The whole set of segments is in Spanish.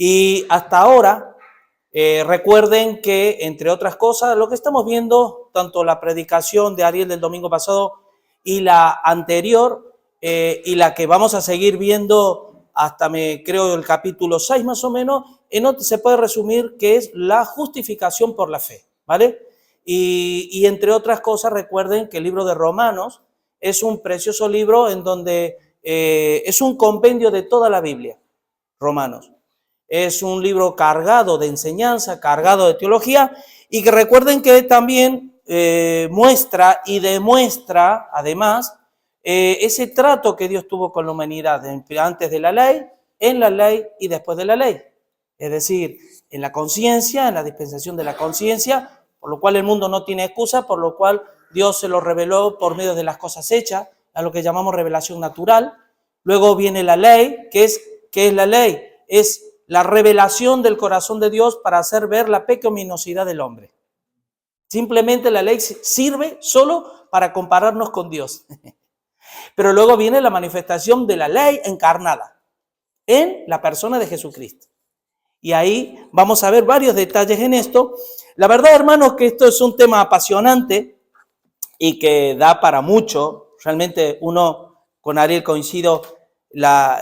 Y hasta ahora, recuerden que, entre otras cosas, lo que estamos viendo, tanto la predicación de Ariel del domingo pasado y la anterior, y la que vamos a seguir viendo hasta, creo, el capítulo 6 más o menos, se puede resumir que es la justificación por la fe, ¿vale? Y entre otras cosas, recuerden que el libro de Romanos es un precioso libro en donde es un compendio de toda la Biblia, Romanos. Es un libro cargado de enseñanza, cargado de teología, y que recuerden que también muestra y demuestra, además, ese trato que Dios tuvo con la humanidad antes de la ley, en la ley y después de la ley. Es decir, en la conciencia, en la dispensación de la conciencia, por lo cual el mundo no tiene excusa, por lo cual Dios se lo reveló por medio de las cosas hechas, a lo que llamamos revelación natural. Luego viene la ley, ¿qué es la ley? Es la revelación del corazón de Dios para hacer ver la pecaminosidad del hombre. Simplemente la ley sirve solo para compararnos con Dios. Pero luego viene la manifestación de la ley encarnada en la persona de Jesucristo. Y ahí vamos a ver varios detalles en esto. La verdad, hermanos, que esto es un tema apasionante y que da para mucho. Realmente uno, con Ariel coincido, la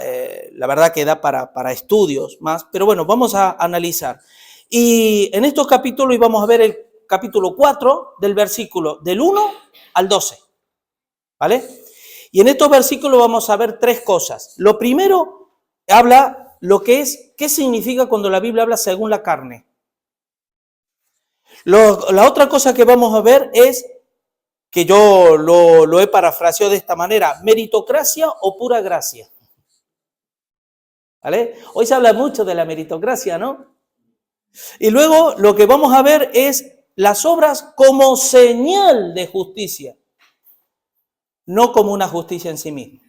verdad que da para estudios más. Pero bueno, vamos a analizar. Y en estos capítulos íbamos a ver el capítulo 4 del versículo del 1 al 12. ¿Vale? Y en estos versículos vamos a ver tres cosas. Lo primero, habla lo que es, ¿qué significa cuando la Biblia habla según la carne? La otra cosa que vamos a ver es, que yo lo he parafraseado de esta manera, meritocracia o pura gracia. ¿Vale? Hoy se habla mucho de la meritocracia, ¿no? Y luego lo que vamos a ver es las obras como señal de justicia, no como una justicia en sí misma.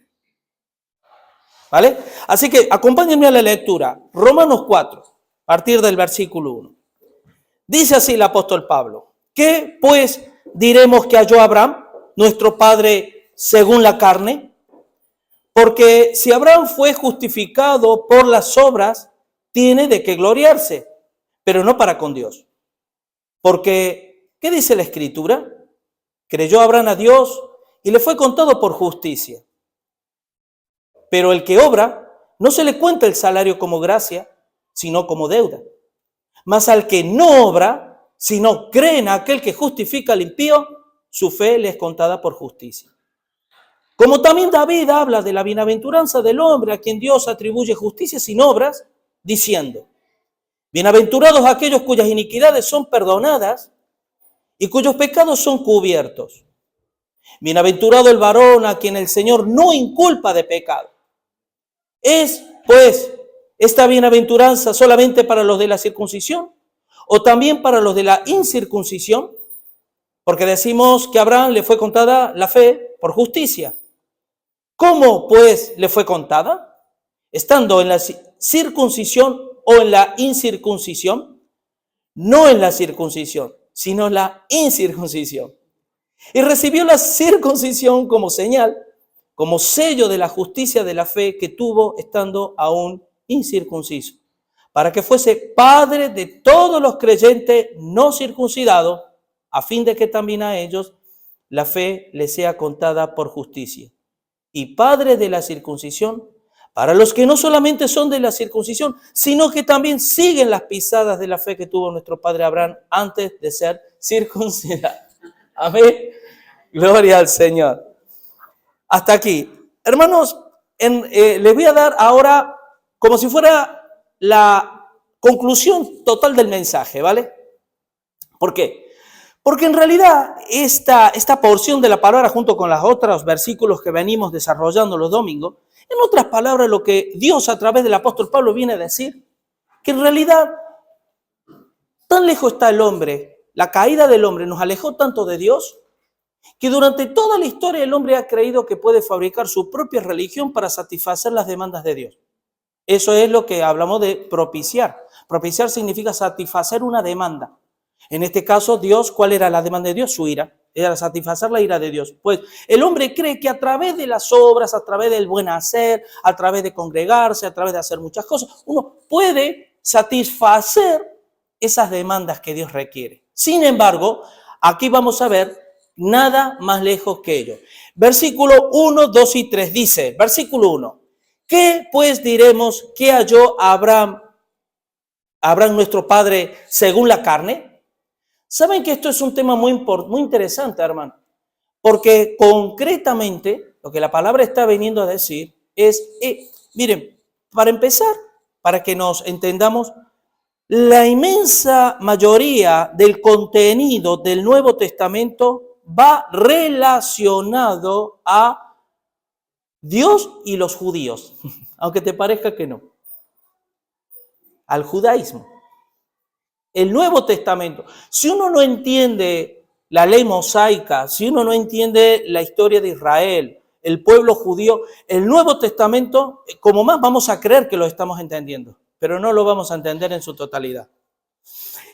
¿Vale? Así que acompáñenme a la lectura. Romanos 4, a partir del versículo 1. Dice así el apóstol Pablo: ¿qué pues diremos que halló Abraham, nuestro padre según la carne? Porque si Abraham fue justificado por las obras, tiene de qué gloriarse, pero no para con Dios. Porque, ¿qué dice la Escritura? Creyó Abraham a Dios y le fue contado por justicia. Pero el que obra, no se le cuenta el salario como gracia, sino como deuda. Mas al que no obra, sino cree en aquel que justifica al impío, su fe le es contada por justicia. Como también David habla de la bienaventuranza del hombre a quien Dios atribuye justicia sin obras, diciendo: bienaventurados aquellos cuyas iniquidades son perdonadas y cuyos pecados son cubiertos. Bienaventurado el varón a quien el Señor no inculpa de pecado. ¿Es, pues, esta bienaventuranza solamente para los de la circuncisión o también para los de la incircuncisión? Porque decimos que a Abraham le fue contada la fe por justicia. ¿Cómo, pues, le fue contada? ¿Estando en la circuncisión o en la incircuncisión? No en la circuncisión, sino en la incircuncisión. Y recibió la circuncisión como señal, como sello de la justicia de la fe que tuvo estando aún incircunciso, para que fuese padre de todos los creyentes no circuncidados, a fin de que también a ellos la fe les sea contada por justicia. Y padre de la circuncisión, para los que no solamente son de la circuncisión, sino que también siguen las pisadas de la fe que tuvo nuestro padre Abraham antes de ser circuncidado. Amén. Gloria al Señor. Hasta aquí. Hermanos, les voy a dar ahora como si fuera la conclusión total del mensaje, ¿vale? ¿Por qué? Porque en realidad esta porción de la palabra, junto con los otros versículos que venimos desarrollando los domingos, en otras palabras, lo que Dios a través del apóstol Pablo viene a decir, que en realidad tan lejos está el hombre, la caída del hombre nos alejó tanto de Dios, que durante toda la historia el hombre ha creído que puede fabricar su propia religión para satisfacer las demandas de Dios. Eso es lo que hablamos de propiciar. Propiciar significa satisfacer una demanda. En este caso, Dios, ¿cuál era la demanda de Dios? Su ira. Era satisfacer la ira de Dios. Pues el hombre cree que a través de las obras, a través del buen hacer, a través de congregarse, a través de hacer muchas cosas, uno puede satisfacer esas demandas que Dios requiere. Sin embargo, aquí vamos a ver nada más lejos que ello. Versículo 1, 2 y 3 dice, versículo 1, ¿qué pues diremos que halló Abraham nuestro padre según la carne? ¿Saben que esto es un tema muy interesante, hermano? Porque concretamente lo que la palabra está viniendo a decir es, miren, para empezar, para que nos entendamos, la inmensa mayoría del contenido del Nuevo Testamento va relacionado a Dios y los judíos, aunque te parezca que no, al judaísmo. El Nuevo Testamento, si uno no entiende la ley mosaica, si uno no entiende la historia de Israel, el pueblo judío, el Nuevo Testamento, como más vamos a creer que lo estamos entendiendo, pero no lo vamos a entender en su totalidad.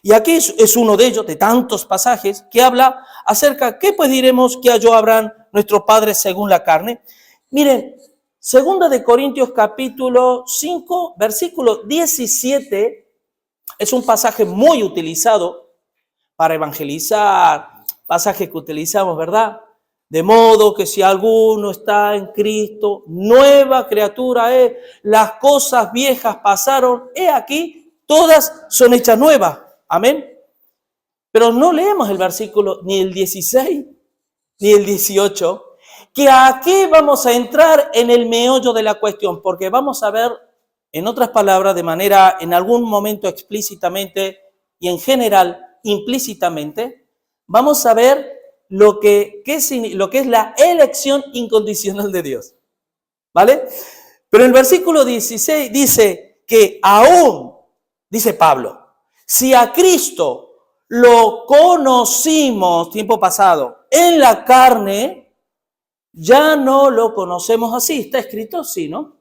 Y aquí es uno de ellos, de tantos pasajes, que habla acerca, ¿qué pues diremos que halló Abraham, nuestro padre, según la carne? Miren, 2 de Corintios capítulo 5, versículo 17, es un pasaje muy utilizado para evangelizar, pasaje que utilizamos, ¿verdad? De modo que si alguno está en Cristo, nueva criatura es, las cosas viejas pasaron, he aquí, todas son hechas nuevas. Amén. Pero no leemos el versículo ni el 16 ni el 18, que aquí vamos a entrar en el meollo de la cuestión, porque vamos a ver, en otras palabras, de manera, en algún momento explícitamente y en general implícitamente, vamos a ver lo que es la elección incondicional de Dios. ¿Vale? Pero el versículo 16 dice que aún, dice Pablo, si a Cristo lo conocimos tiempo pasado en la carne, ya no lo conocemos así. Está escrito así, ¿no?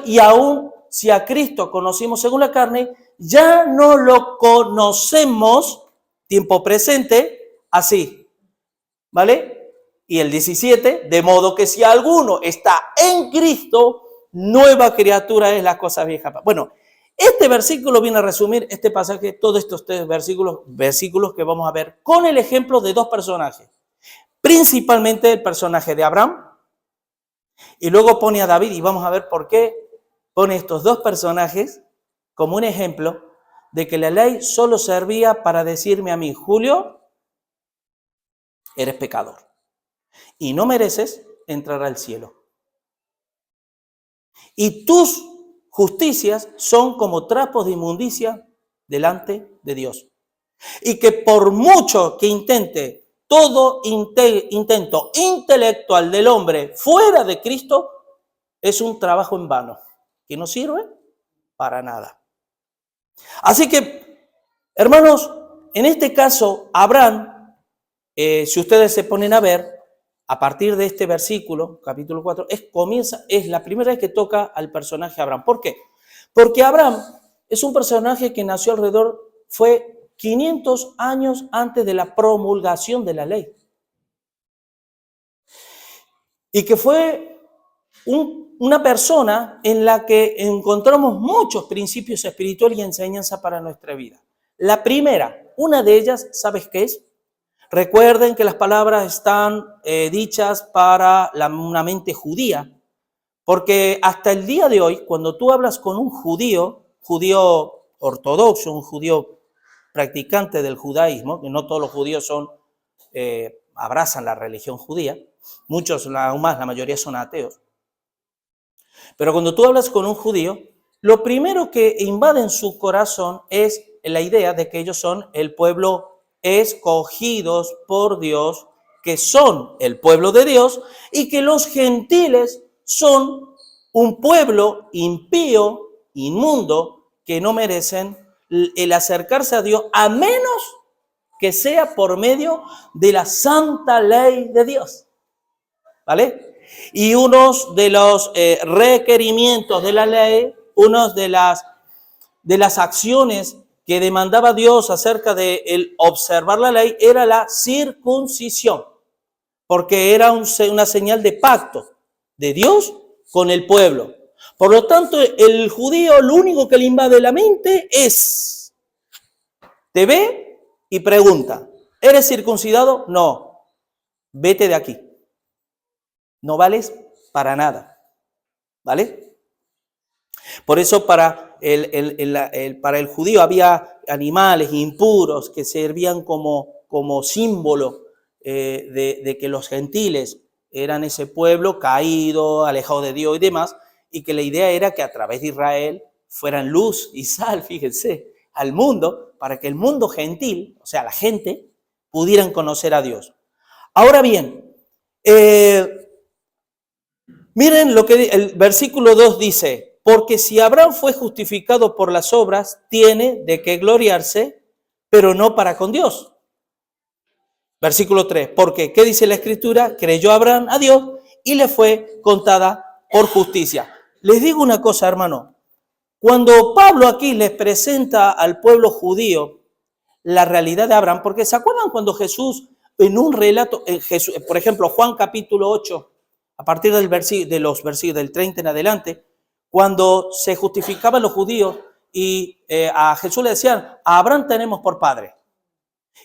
Y aún si a Cristo conocimos según la carne, ya no lo conocemos tiempo presente así. ¿Vale? Y el 17, de modo que si alguno está en Cristo, nueva criatura es, las cosas viejas. Bueno, este versículo viene a resumir este pasaje, todos estos tres versículos que vamos a ver, con el ejemplo de dos personajes. Principalmente el personaje de Abraham, y luego pone a David, y vamos a ver por qué pone estos dos personajes como un ejemplo de que la ley solo servía para decirme a mí, Julio, eres pecador y no mereces entrar al cielo. Y tus justicias son como trapos de inmundicia delante de Dios. Y que por mucho que intente todo intento intelectual del hombre fuera de Cristo, es un trabajo en vano, que no sirve para nada. Así que, hermanos, en este caso, Abraham, si ustedes se ponen a ver, a partir de este versículo, capítulo 4, es la primera vez que toca al personaje Abraham. ¿Por qué? Porque Abraham es un personaje que nació fue 500 años antes de la promulgación de la ley. Y que fue una persona en la que encontramos muchos principios espirituales y enseñanza para nuestra vida. La primera, una de ellas, ¿sabes qué es? Recuerden que las palabras están dichas para una mente judía, porque hasta el día de hoy, cuando tú hablas con un judío ortodoxo, un judío practicante del judaísmo, que no todos los judíos abrazan la religión judía, muchos, aún más, la mayoría son ateos, pero cuando tú hablas con un judío, lo primero que invade en su corazón es la idea de que ellos son el pueblo escogidos por Dios, que son el pueblo de Dios, y que los gentiles son un pueblo impío, inmundo, que no merecen el acercarse a Dios, a menos que sea por medio de la santa ley de Dios. ¿Vale? Y unos de los requerimientos de la ley, unos de las acciones que demandaba Dios acerca de el observar la ley era la circuncisión, porque era una señal de pacto de Dios con el pueblo. Por lo tanto, el judío lo único que le invade la mente es, te ve y pregunta, ¿eres circuncidado? No, vete de aquí. No vales para nada, ¿vale? Por eso para el judío había animales impuros que servían como símbolo de que los gentiles eran ese pueblo caído, alejado de Dios y demás, y que la idea era que a través de Israel fueran luz y sal, fíjense, al mundo, para que el mundo gentil, o sea, la gente, pudieran conocer a Dios. Ahora bien, miren lo que el versículo 2 dice, porque si Abraham fue justificado por las obras, tiene de qué gloriarse, pero no para con Dios. Versículo 3, porque, ¿qué dice la Escritura? Creyó Abraham a Dios y le fue contada por justicia. Les digo una cosa, hermano, cuando Pablo aquí les presenta al pueblo judío la realidad de Abraham, porque ¿se acuerdan cuando Jesús, en un relato, por ejemplo, Juan capítulo 8, a partir del los versículos del 30 en adelante, cuando se justificaban los judíos y a Jesús le decían, a Abraham tenemos por padre.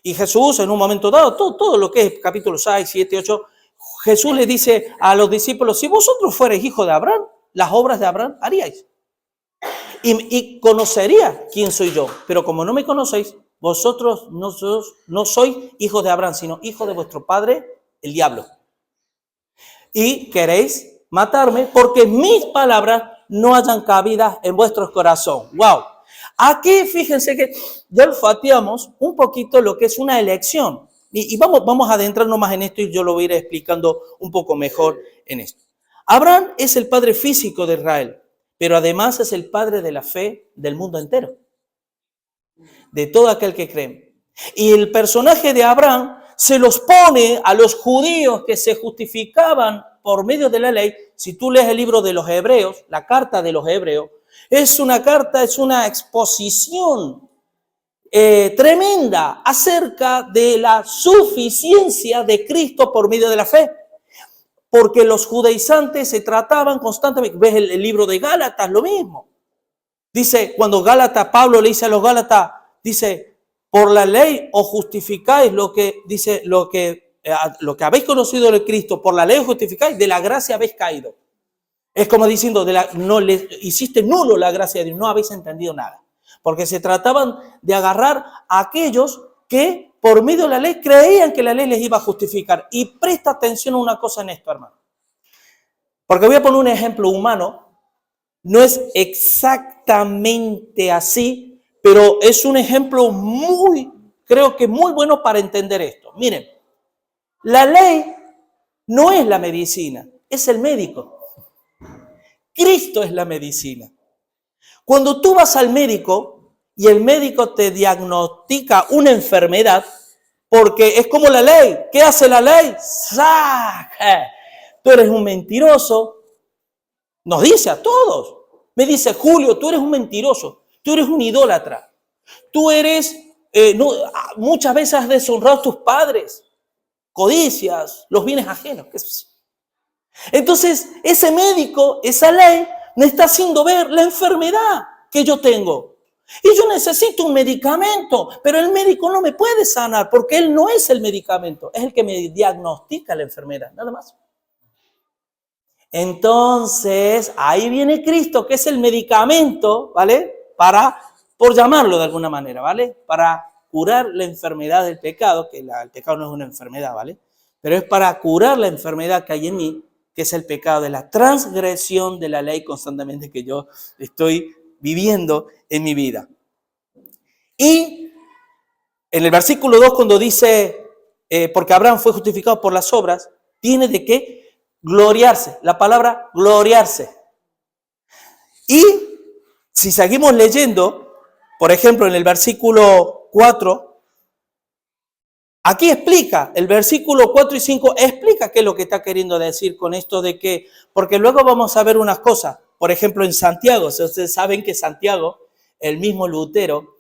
Y Jesús en un momento dado, todo lo que es capítulo 6, 7, 8, Jesús le dice a los discípulos, si vosotros fuerais hijos de Abraham, las obras de Abraham haríais. Y conocería quién soy yo, pero como no me conocéis, vosotros no sois hijos de Abraham, sino hijos de vuestro padre, el diablo. Y queréis matarme porque mis palabras no hayan cabida en vuestro corazón. ¡Wow! Aquí fíjense que ya olfateamos un poquito lo que es una elección. Y vamos a adentrarnos más en esto y yo lo voy a ir explicando un poco mejor en esto. Abraham es el padre físico de Israel, pero además es el padre de la fe del mundo entero, de todo aquel que cree. Y el personaje de Abraham se los pone a los judíos que se justificaban por medio de la ley. Si tú lees el libro de los Hebreos, la carta de los Hebreos, es una carta, es una exposición tremenda acerca de la suficiencia de Cristo por medio de la fe. Porque los judaizantes se trataban constantemente, ves el libro de Gálatas, lo mismo. Dice, cuando Pablo le dice a los Gálatas, dice, por la ley os justificáis lo que habéis conocido de Cristo, por la ley os justificáis, de la gracia habéis caído. Es como diciendo, no le hiciste nulo la gracia de Dios, no habéis entendido nada. Porque se trataban de agarrar a aquellos que por medio de la ley creían que la ley les iba a justificar. Y presta atención a una cosa en esto, hermano. Porque voy a poner un ejemplo humano. No es exactamente así, pero es un ejemplo creo que muy bueno para entender esto. Miren, la ley no es la medicina, es el médico. Cristo es la medicina. Cuando tú vas al médico y el médico te diagnostica una enfermedad, porque es como la ley. ¿Qué hace la ley? ¡Saca! Tú eres un mentiroso. Nos dice a todos. Me dice, Julio, tú eres un mentiroso. Tú eres un idólatra. Tú eres, muchas veces has deshonrado a tus padres. Codicias los bienes ajenos. Entonces, ese médico, esa ley, me está haciendo ver la enfermedad que yo tengo. Y yo necesito un medicamento, pero el médico no me puede sanar porque él no es el medicamento, es el que me diagnostica la enfermedad, nada más. Entonces, ahí viene Cristo, que es el medicamento, ¿vale? Por llamarlo de alguna manera, ¿vale? Para curar la enfermedad del pecado, que el pecado no es una enfermedad, ¿vale? Pero es para curar la enfermedad que hay en mí, que es el pecado de la transgresión de la ley constantemente que yo estoy viviendo en mi vida. Y en el versículo 2 cuando dice, porque Abraham fue justificado por las obras, tiene de qué gloriarse, la palabra gloriarse. Y si seguimos leyendo, por ejemplo en el versículo 4, aquí explica, el versículo 4 y 5 explica qué es lo que está queriendo decir con esto de que, porque luego vamos a ver unas cosas, por ejemplo en Santiago, ustedes saben que Santiago, el mismo Lutero,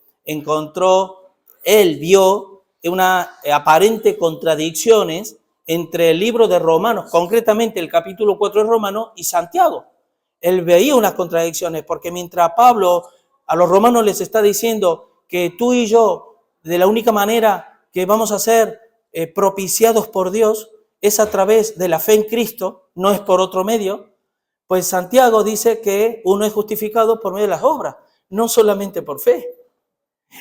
él vio una aparente contradicciones entre el libro de Romanos, concretamente el capítulo 4 de Romanos y Santiago. él veía unas contradicciones, porque mientras Pablo a los romanos les está diciendo que tú y yo, de la única manera que vamos a ser propiciados por Dios, es a través de la fe en Cristo, no es por otro medio, pues Santiago dice que uno es justificado por medio de las obras, no solamente por fe.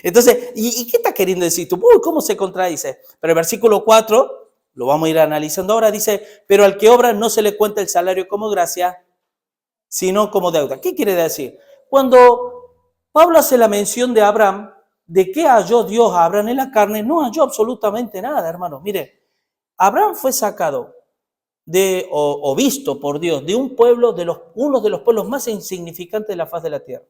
Entonces, ¿y qué está queriendo decir tú? Uy, ¿cómo se contradice? Pero el versículo 4, lo vamos a ir analizando ahora, dice, pero al que obra no se le cuenta el salario como gracia, sino como deuda. ¿Qué quiere decir? Cuando Pablo hace la mención de Abraham, ¿de qué halló Dios a Abraham en la carne? No halló absolutamente nada, hermanos. Mire, Abraham fue sacado o visto por Dios de un pueblo, uno de los pueblos más insignificantes de la faz de la tierra.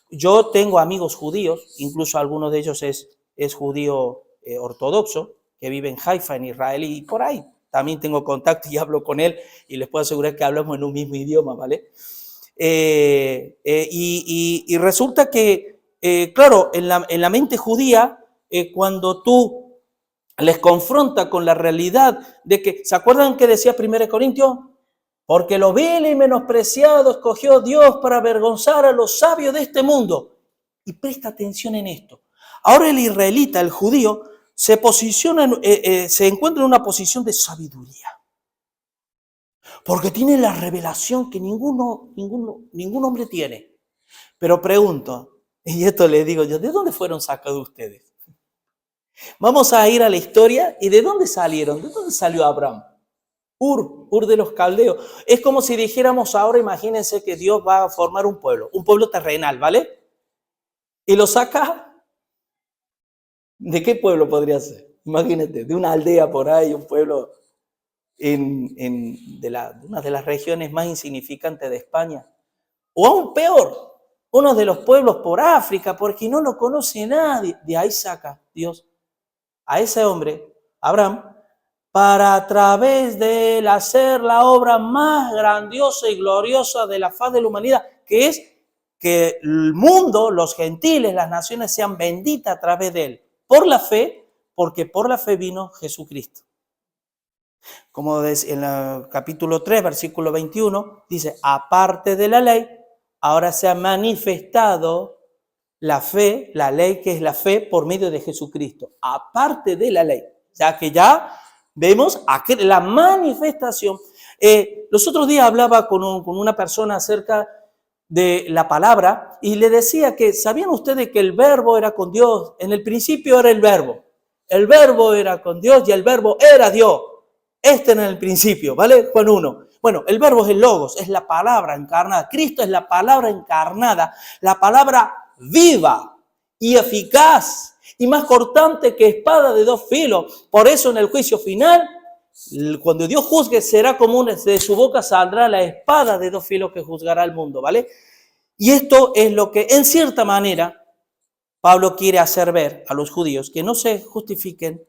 Yo tengo amigos judíos, incluso alguno de ellos es judío ortodoxo, que vive en Haifa, en Israel, y por ahí también tengo contacto y hablo con él, y les puedo asegurar que hablamos en un mismo idioma, ¿vale? Y resulta que, claro, en la mente judía, cuando tú les confronta con la realidad de que, ¿se acuerdan que decía 1 Corintios? Porque lo vil y menospreciado escogió Dios para avergonzar a los sabios de este mundo. Y presta atención en esto. Ahora el israelita, el judío, se posiciona, se encuentra en una posición de sabiduría. Porque tiene la revelación que ningún hombre tiene. Pero pregunto, y esto les digo yo, ¿de dónde fueron sacados ustedes? Vamos a ir a la historia. ¿Y de dónde salieron? ¿De dónde salió Abraham? Ur de los caldeos. Es como si dijéramos ahora, imagínense que Dios va a formar un pueblo terrenal, ¿vale? Y lo saca. ¿De qué pueblo podría ser? Imagínate, de una aldea por ahí, un pueblo de una de las regiones más insignificantes de España. O aún peor, uno de los pueblos por África, porque no lo conoce nadie. De ahí saca Dios a ese hombre, Abraham, para a través de él hacer la obra más grandiosa y gloriosa de la faz de la humanidad, que es que el mundo, los gentiles, las naciones sean benditas a través de él, por la fe, porque por la fe vino Jesucristo. Como en el capítulo 3, versículo 21, dice, aparte de la ley, ahora se ha manifestado la fe, la ley que es la fe por medio de Jesucristo, aparte de la ley. Ya que ya vemos la manifestación. Los otros días hablaba con una persona acerca de la palabra y le decía que, ¿sabían ustedes que el verbo era con Dios? En el principio era el verbo era con Dios y el verbo era Dios. Este en el principio, ¿vale? Juan 1. Bueno, el verbo es el logos, es la palabra encarnada. Cristo es la palabra encarnada, la palabra viva y eficaz y más cortante que espada de dos filos. Por eso en el juicio final, cuando Dios juzgue, será como de su boca saldrá la espada de dos filos que juzgará al mundo, ¿vale? Y esto es lo que, en cierta manera, Pablo quiere hacer ver a los judíos, que no se justifiquen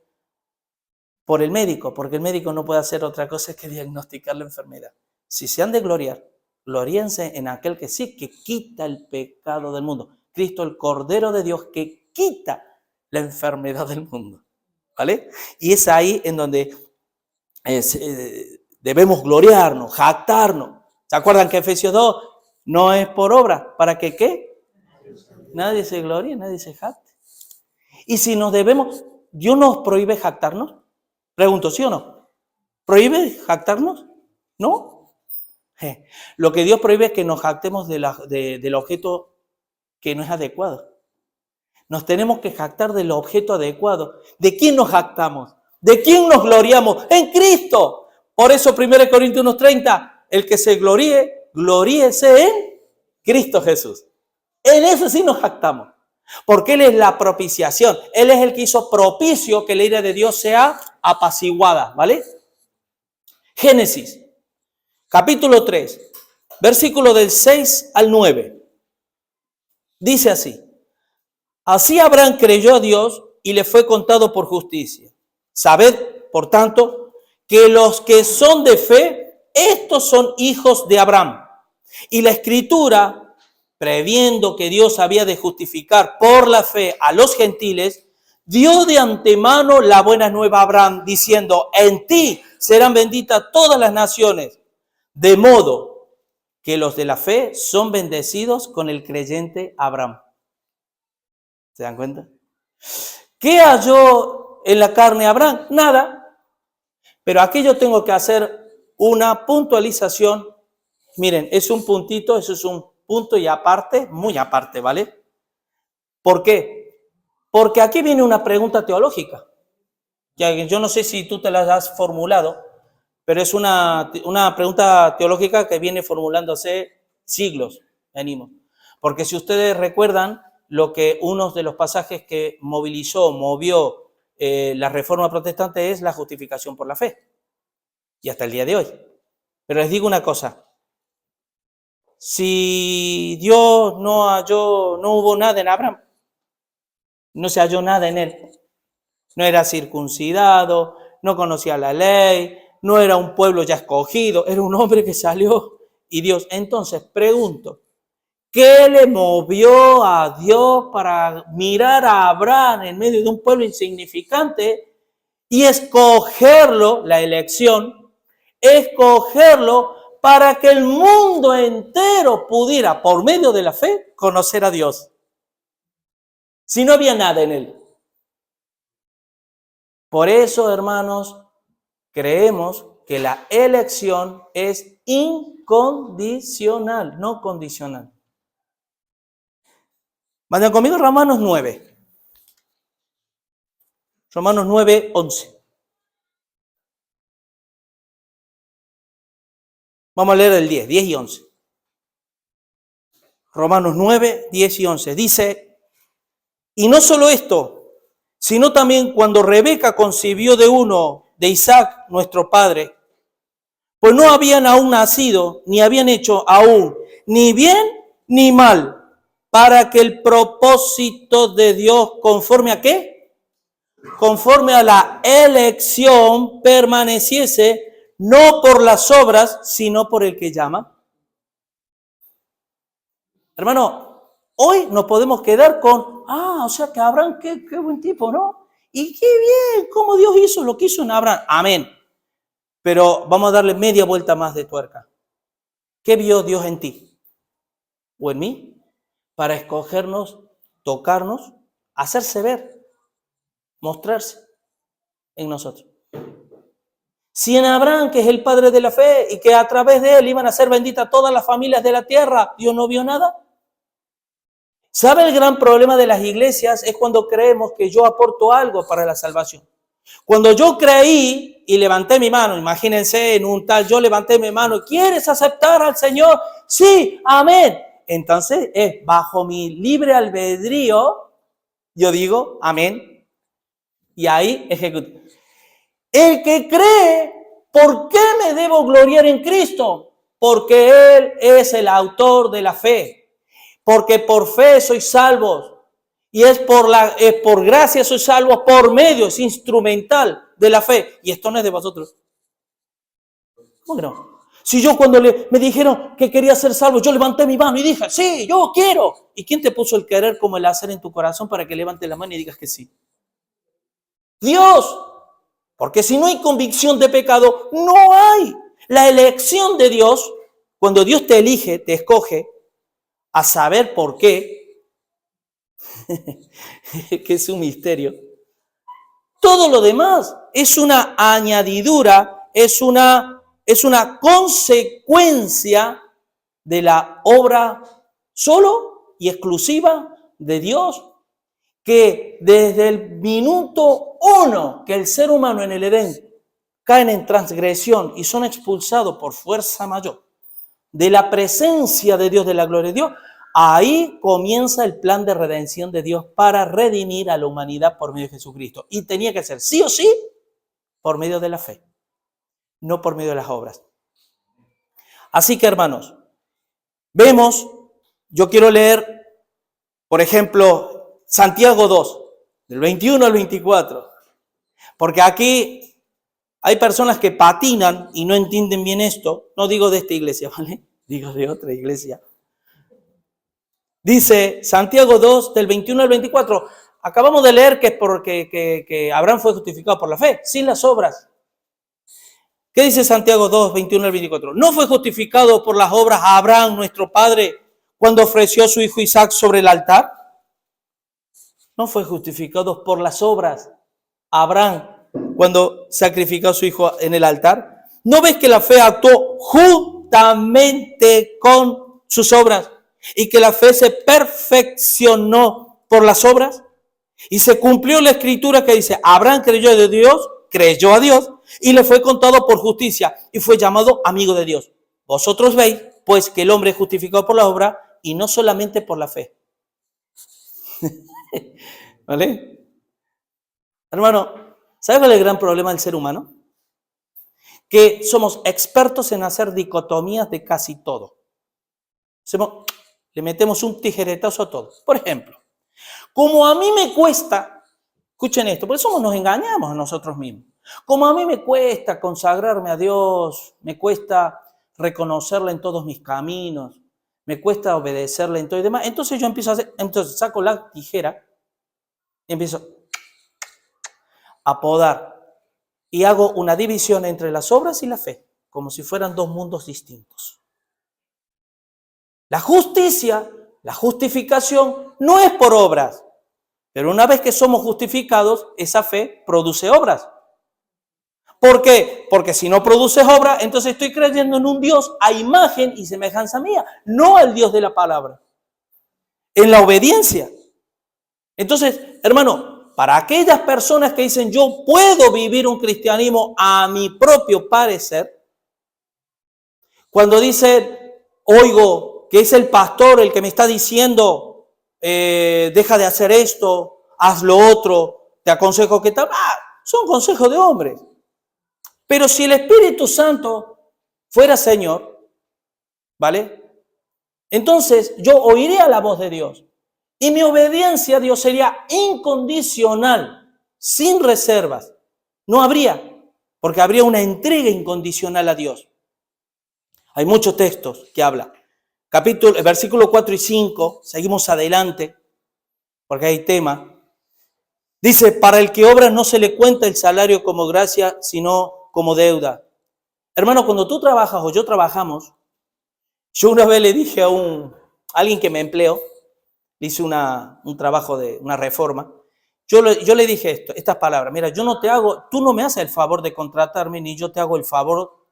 por el médico, porque el médico no puede hacer otra cosa que diagnosticar la enfermedad. Si se han de gloriar, gloríense en aquel que sí, que quita el pecado del mundo. Cristo, el Cordero de Dios, que quita la enfermedad del mundo, ¿vale? Y es ahí en donde debemos gloriarnos, jactarnos. ¿Se acuerdan que Efesios 2 no es por obra? ¿Para que qué? Nadie se glorie, nadie se jacte. Y si nos debemos, ¿Dios nos prohíbe jactarnos? Pregunto, ¿sí o no? ¿Prohíbe jactarnos? ¿No? Lo que Dios prohíbe es que nos jactemos del objeto que no es adecuado. Nos tenemos que jactar del objeto adecuado. ¿De quién nos jactamos? ¿De quién nos gloriamos? En Cristo. Por eso 1 Corintios 1:30, el que se gloríe, gloríese en Cristo Jesús. En eso sí nos jactamos. Porque Él es la propiciación. Él es el que hizo propicio que la ira de Dios sea apaciguada, ¿vale? Génesis, capítulo 3, versículo del 6 al 9. Dice así. Así Abraham creyó a Dios y le fue contado por justicia. Sabed, por tanto, que los que son de fe, estos son hijos de Abraham. Y la Escritura, previendo que Dios había de justificar por la fe a los gentiles, dio de antemano la buena nueva a Abraham, diciendo, en ti serán benditas todas las naciones, de modo que los de la fe son bendecidos con el creyente Abraham. ¿Se dan cuenta? ¿Qué halló en la carne Abraham? Nada. Pero aquí yo tengo que hacer una puntualización. Miren, es un puntito, eso es un punto y aparte, muy aparte, ¿vale? ¿Por qué? Porque aquí viene una pregunta teológica. Yo no sé si tú te la has formulado, pero es una pregunta teológica que viene formulándose siglos, venimos. Porque si ustedes recuerdan, lo que uno de los pasajes que movió la reforma protestante es la justificación por la fe. Y hasta el día de hoy. Pero les digo una cosa. Si Dios no hubo nada en Abraham, no se halló nada en él. No era circuncidado, no conocía la ley, no era un pueblo ya escogido, era un hombre que salió y Dios. Entonces, pregunto, ¿qué le movió a Dios para mirar a Abraham en medio de un pueblo insignificante y escogerlo, la elección, escogerlo para que el mundo entero pudiera, por medio de la fe, conocer a Dios? Si no había nada en él. Por eso, hermanos, creemos que la elección es incondicional, no condicional. Vayan conmigo a Romanos 9. Romanos 9, 11. Vamos a leer el 10 y 11. Romanos 9, 10 y 11. Dice, y no solo esto, sino también cuando Rebeca concibió de Isaac, nuestro padre, pues no habían aún nacido, ni habían hecho aún ni bien ni mal, para que el propósito de Dios, ¿conforme a qué? Conforme a la elección, permaneciese, no por las obras, sino por el que llama. Hermano, hoy nos podemos quedar con, o sea que Abraham, qué buen tipo, ¿no? Y qué bien, cómo Dios hizo lo que hizo en Abraham. Amén. Pero vamos a darle media vuelta más de tuerca. ¿Qué vio Dios en ti o en mí para escogernos, tocarnos, hacerse ver, mostrarse en nosotros? Si en Abraham, que es el padre de la fe y que a través de él iban a ser benditas todas las familias de la tierra, Dios no vio nada. ¿Sabe el gran problema de las iglesias? Es cuando creemos que yo aporto algo para la salvación. Cuando yo creí y levanté mi mano, imagínense en un tal, yo levanté mi mano, ¿quieres aceptar al Señor? Sí, amén. Entonces es bajo mi libre albedrío, yo digo amén, y ahí ejecuto. El que cree, ¿por qué me debo gloriar en Cristo? Porque Él es el autor de la fe. Porque por fe sois salvos. Y es por gracia sois salvos por medio, es instrumental de la fe. Y esto no es de vosotros. ¿Cómo que no? Si yo cuando me dijeron que quería ser salvo, yo levanté mi mano y dije, sí, yo quiero. ¿Y quién te puso el querer como el hacer en tu corazón para que levantes la mano y digas que sí? Dios. Porque si no hay convicción de pecado, no hay. La elección de Dios, cuando Dios te elige, te escoge, a saber por qué, que es un misterio. Todo lo demás es una añadidura, es una consecuencia de la obra solo y exclusiva de Dios, que desde el minuto 1 que el ser humano en el Edén caen en transgresión y son expulsados por fuerza mayor de la presencia de Dios, de la gloria de Dios, ahí comienza el plan de redención de Dios para redimir a la humanidad por medio de Jesucristo. Y tenía que ser sí o sí por medio de la fe, no por medio de las obras. Así que, hermanos, vemos, yo quiero leer, por ejemplo, Santiago 2, del 21 al 24, porque aquí hay personas que patinan y no entienden bien esto. No digo de esta iglesia, ¿vale? Digo de otra iglesia. Dice Santiago 2, del 21 al 24. Acabamos de leer que es porque que Abraham fue justificado por la fe, sin las obras. ¿Qué dice Santiago 2, 21 al 24? ¿No fue justificado por las obras a Abraham, nuestro padre, cuando ofreció a su hijo Isaac sobre el altar? ¿No fue justificado por las obras a Abraham cuando sacrificó a su hijo en el altar? ¿No ves que la fe actuó juntamente con sus obras y que la fe se perfeccionó por las obras? Y se cumplió la escritura que dice, Abraham creyó a Dios y le fue contado por justicia y fue llamado amigo de Dios. Vosotros veis, pues, que el hombre es justificado por la obra y no solamente por la fe. ¿Vale? Hermano, ¿sabes cuál es el gran problema del ser humano? Que somos expertos en hacer dicotomías de casi todo. Le metemos un tijeretazo a todo. Por ejemplo, como a mí me cuesta, escuchen esto, por eso nos engañamos a nosotros mismos. Como a mí me cuesta consagrarme a Dios, me cuesta reconocerle en todos mis caminos, me cuesta obedecerle en todo y demás, entonces yo empiezo a hacer, entonces saco la tijera y empiezo a podar y hago una división entre las obras y la fe, como si fueran dos mundos distintos. La justicia, la justificación no es por obras, pero una vez que somos justificados, esa fe produce obras. ¿Por qué? Porque si no produces obras, entonces estoy creyendo en un Dios a imagen y semejanza mía, no al Dios de la palabra, en la obediencia. Entonces, hermano, para aquellas personas que dicen yo puedo vivir un cristianismo a mi propio parecer, cuando dicen, oigo, que es el pastor el que me está diciendo, deja de hacer esto, haz lo otro, te aconsejo que tal, son consejos de hombres. Pero si el Espíritu Santo fuera Señor, ¿vale? Entonces yo oiría la voz de Dios y mi obediencia a Dios sería incondicional, sin reservas. No habría, porque habría una entrega incondicional a Dios. Hay muchos textos que hablan. Versículo 4 y 5, seguimos adelante, porque hay tema. Dice, para el que obra no se le cuenta el salario como gracia, sino como deuda. Hermano, cuando tú trabajas o yo trabajamos, yo una vez le dije a alguien que me empleó, le hice un trabajo de una reforma, yo le dije estas palabras, mira, tú no me haces el favor de contratarme, ni yo te hago el favor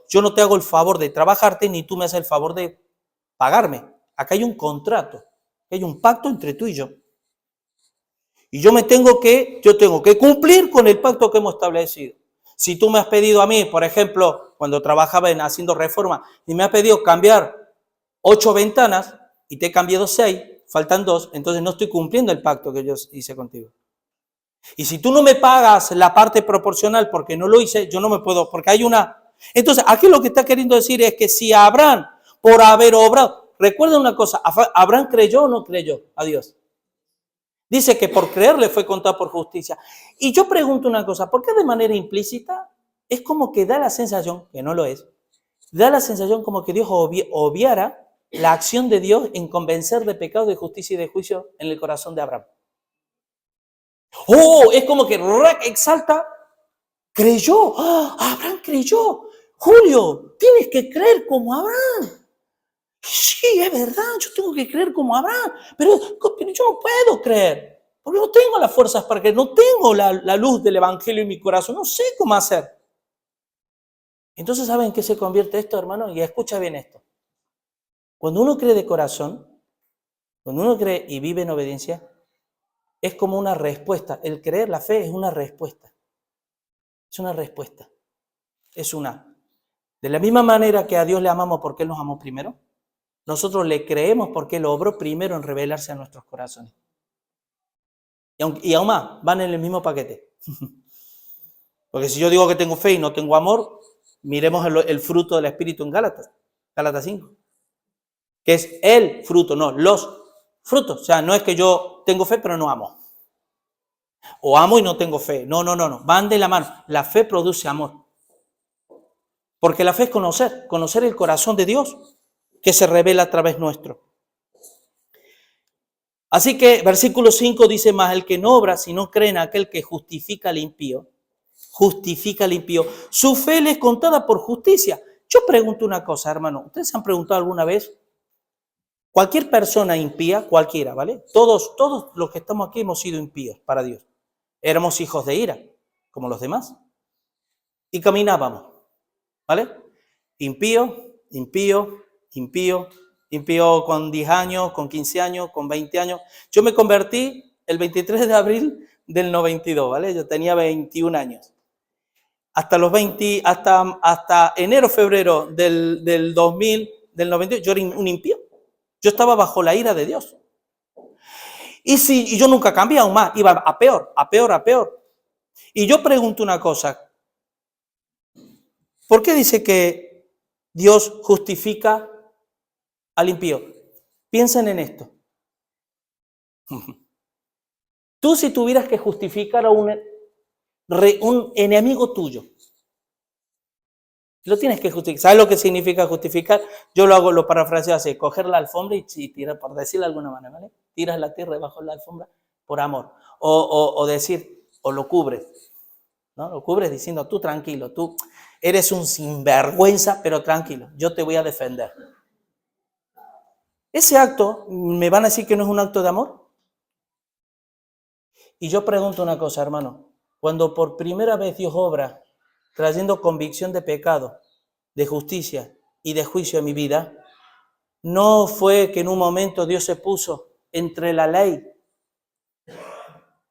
yo no te hago el favor de trabajarte, ni tú me haces el favor de pagarme. Acá hay un contrato, hay un pacto entre tú y yo. Y yo tengo que cumplir con el pacto que hemos establecido. Si tú me has pedido a mí, por ejemplo, cuando trabajaba haciendo reforma, y me has pedido cambiar 8 ventanas, y te he cambiado 6, faltan 2, entonces no estoy cumpliendo el pacto que yo hice contigo. Y si tú no me pagas la parte proporcional porque no lo hice, yo no me puedo, porque hay una... Entonces, aquí lo que está queriendo decir es que si Abraham, por haber obrado, recuerda una cosa, ¿Abraham creyó o no creyó a Dios? Dice que por creer le fue contado por justicia. Y yo pregunto una cosa, ¿por qué de manera implícita? Es como que da la sensación, que no lo es, da la sensación como que Dios obviara la acción de Dios en convencer de pecado, de justicia y de juicio en el corazón de Abraham. Es como que exalta, creyó, Abraham creyó. Julio, tienes que creer como Abraham. Sí, es verdad, yo tengo que creer como Abraham, pero yo no puedo creer, porque no tengo las fuerzas para creer, no tengo la luz del Evangelio en mi corazón, no sé cómo hacer. Entonces, ¿saben en qué se convierte esto, hermano? Y escucha bien esto. Cuando uno cree de corazón, cuando uno cree y vive en obediencia, es como una respuesta. El creer, la fe, es una respuesta. Es una respuesta. De la misma manera que a Dios le amamos porque Él nos amó primero, nosotros le creemos porque Él obró primero en revelarse a nuestros corazones. Y aún más, van en el mismo paquete. Porque si yo digo que tengo fe y no tengo amor, miremos el fruto del Espíritu en Gálatas 5. Que es el fruto, no, los frutos. O sea, no es que yo tengo fe pero no amo. O amo y no tengo fe. No. Van de la mano. La fe produce amor. Porque la fe es conocer el corazón de Dios que se revela a través nuestro. Así que versículo 5 dice, más el que no obra, si no cree en aquel que justifica al impío, justifica al impío. Su fe le es contada por justicia. Yo pregunto una cosa, hermano. ¿Ustedes se han preguntado alguna vez? Cualquier persona impía, cualquiera, ¿vale? Todos los que estamos aquí hemos sido impíos para Dios. Éramos hijos de ira, como los demás. Y caminábamos, ¿vale? Impío, impío, impío, impío con 10 años, con 15 años, con 20 años. Yo me convertí el 23 de abril del 92, ¿vale? Yo tenía 21 años. Hasta los 20, hasta enero, febrero del 2000, del 92, yo era un impío. Yo estaba bajo la ira de Dios. Y yo nunca cambié aún más, iba a peor, a peor, a peor. Y yo pregunto una cosa. ¿Por qué dice que Dios justifica al impío? Piensen en esto. Tú, si tuvieras que justificar a un enemigo tuyo, lo tienes que justificar. ¿Sabes lo que significa justificar? Yo lo parafraseo así: coger la alfombra y tirar, por decirlo de alguna manera, ¿vale? Tiras la tierra debajo de la alfombra por amor. O decir, o lo cubres, ¿no? Lo cubres diciendo, tú tranquilo, tú eres un sinvergüenza, pero tranquilo, yo te voy a defender. Ese acto, ¿me van a decir que no es un acto de amor? Y yo pregunto una cosa, hermano. Cuando por primera vez Dios obra trayendo convicción de pecado, de justicia y de juicio a mi vida, no fue que en un momento Dios se puso entre la ley.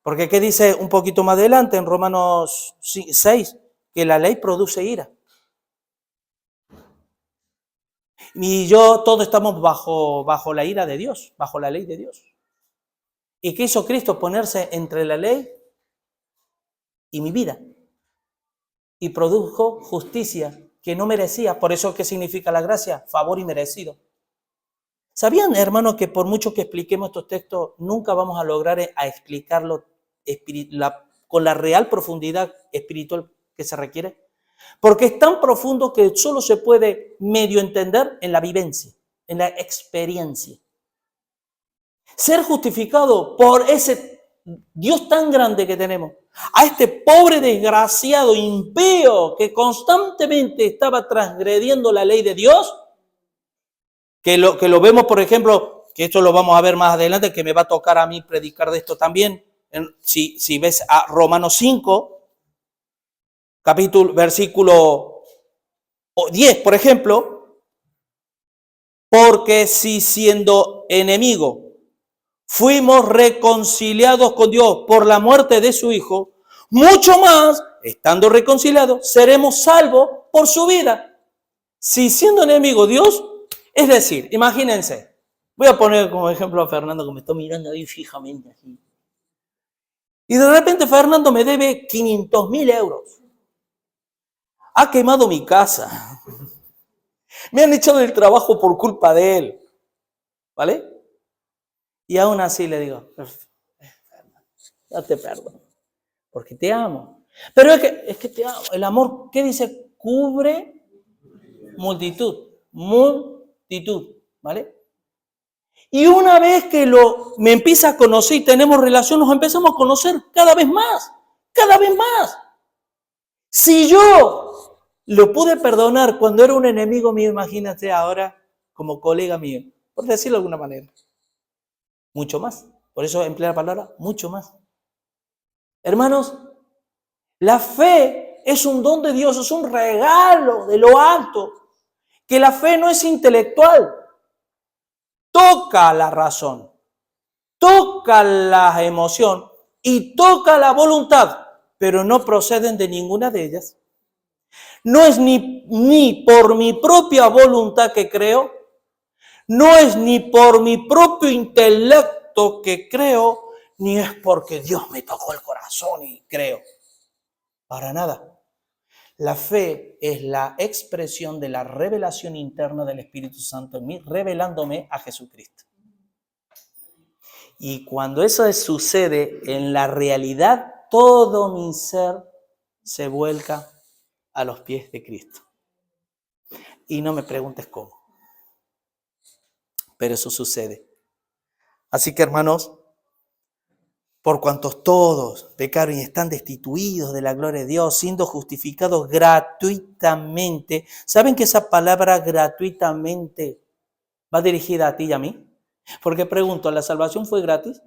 Porque ¿qué dice un poquito más adelante en Romanos 6? Que la ley produce ira. Y todos estamos bajo la ira de Dios, bajo la ley de Dios. ¿Y qué hizo Cristo? Ponerse entre la ley y mi vida. Y produjo justicia que no merecía. Por eso, ¿qué significa la gracia? Favor inmerecido. ¿Sabían, hermanos, que por mucho que expliquemos estos textos, nunca vamos a lograr explicarlo con la real profundidad espiritual que se requiere? Porque es tan profundo que solo se puede medio entender en la vivencia, en la experiencia. Ser justificado por ese Dios tan grande que tenemos, a este pobre desgraciado impío que constantemente estaba transgrediendo la ley de Dios, que lo vemos, por ejemplo, que esto lo vamos a ver más adelante, que me va a tocar a mí predicar de esto también, si ves a Romanos 5, versículo 10, por ejemplo, porque si siendo enemigo fuimos reconciliados con Dios por la muerte de su Hijo, mucho más, estando reconciliados, seremos salvos por su vida. Si siendo enemigo Dios, es decir, imagínense, voy a poner como ejemplo a Fernando, que me está mirando ahí fijamente así. Y de repente Fernando me debe 500.000 euros. Ha quemado mi casa. Me han echado del trabajo por culpa de él. ¿Vale? Y aún así le digo, ya te perdono, porque te amo. Pero es que te amo. El amor, ¿qué dice? Cubre multitud, ¿vale? Y una vez que me empieza a conocer y tenemos relación, nos empezamos a conocer cada vez más, cada vez más. Si yo lo pude perdonar cuando era un enemigo mío, imagínate ahora como colega mío, por decirlo de alguna manera. Mucho más. Por eso emplea la palabra mucho más. Hermanos, la fe es un don de Dios, es un regalo de lo alto. Que la fe no es intelectual. Toca la razón, toca la emoción y toca la voluntad, pero no proceden de ninguna de ellas. No es ni por mi propia voluntad que creo, no es ni por mi propio intelecto que creo, ni es porque Dios me tocó el corazón y creo. Para nada. La fe es la expresión de la revelación interna del Espíritu Santo en mí, revelándome a Jesucristo. Y cuando eso sucede en la realidad, todo mi ser se vuelca a los pies de Cristo. Y no me preguntes cómo, pero eso sucede. Así que, hermanos, Por cuantos todos pecaron y están destituidos de la gloria de Dios, siendo justificados gratuitamente. ¿Saben que esa palabra gratuitamente va dirigida a ti y a mí? Porque pregunto, ¿la salvación fue gratis?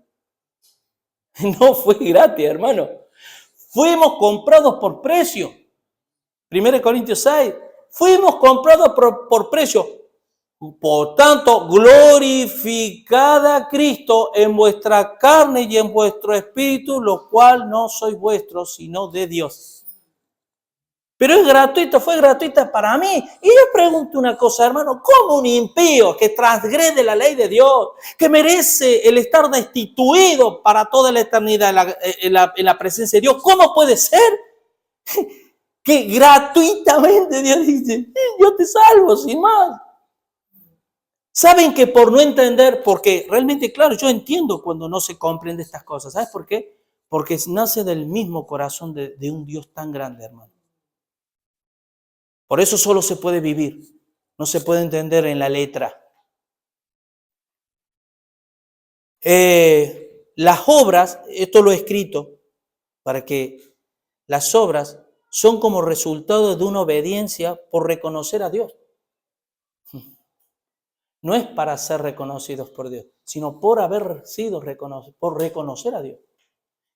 No fue gratis, hermano. Fuimos comprados por precio. 1 Corintios 6. Fuimos comprados por precio. Por tanto, glorificad a Cristo en vuestra carne y en vuestro espíritu, lo cual no sois vuestros, sino de Dios. Pero es gratuito, fue gratuita para mí. Y yo pregunto una cosa, hermano, ¿cómo un impío que transgrede la ley de Dios, que merece el estar destituido para toda la eternidad en la presencia de Dios, cómo puede ser que gratuitamente Dios dice, yo te salvo sin más? Saben que por no entender, porque realmente, claro, yo entiendo cuando no se comprende estas cosas. ¿Sabes por qué? Porque nace del mismo corazón de un Dios tan grande, hermano. Por eso solo se puede vivir, no se puede entender en la letra. Las obras, esto lo he escrito, para que las obras son como resultado de una obediencia por reconocer a Dios. No es para ser reconocidos por Dios, sino por haber sido reconocidos, por reconocer a Dios.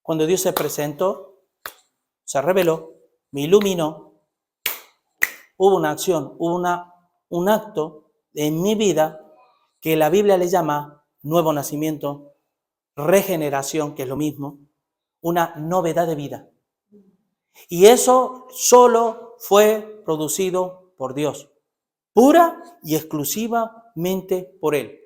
Cuando Dios se presentó, se reveló, me iluminó, hubo una acción, hubo un acto en mi vida que la Biblia le llama nuevo nacimiento, regeneración, que es lo mismo, una novedad de vida. Y eso solo fue producido por Dios, pura y exclusivamente por Él.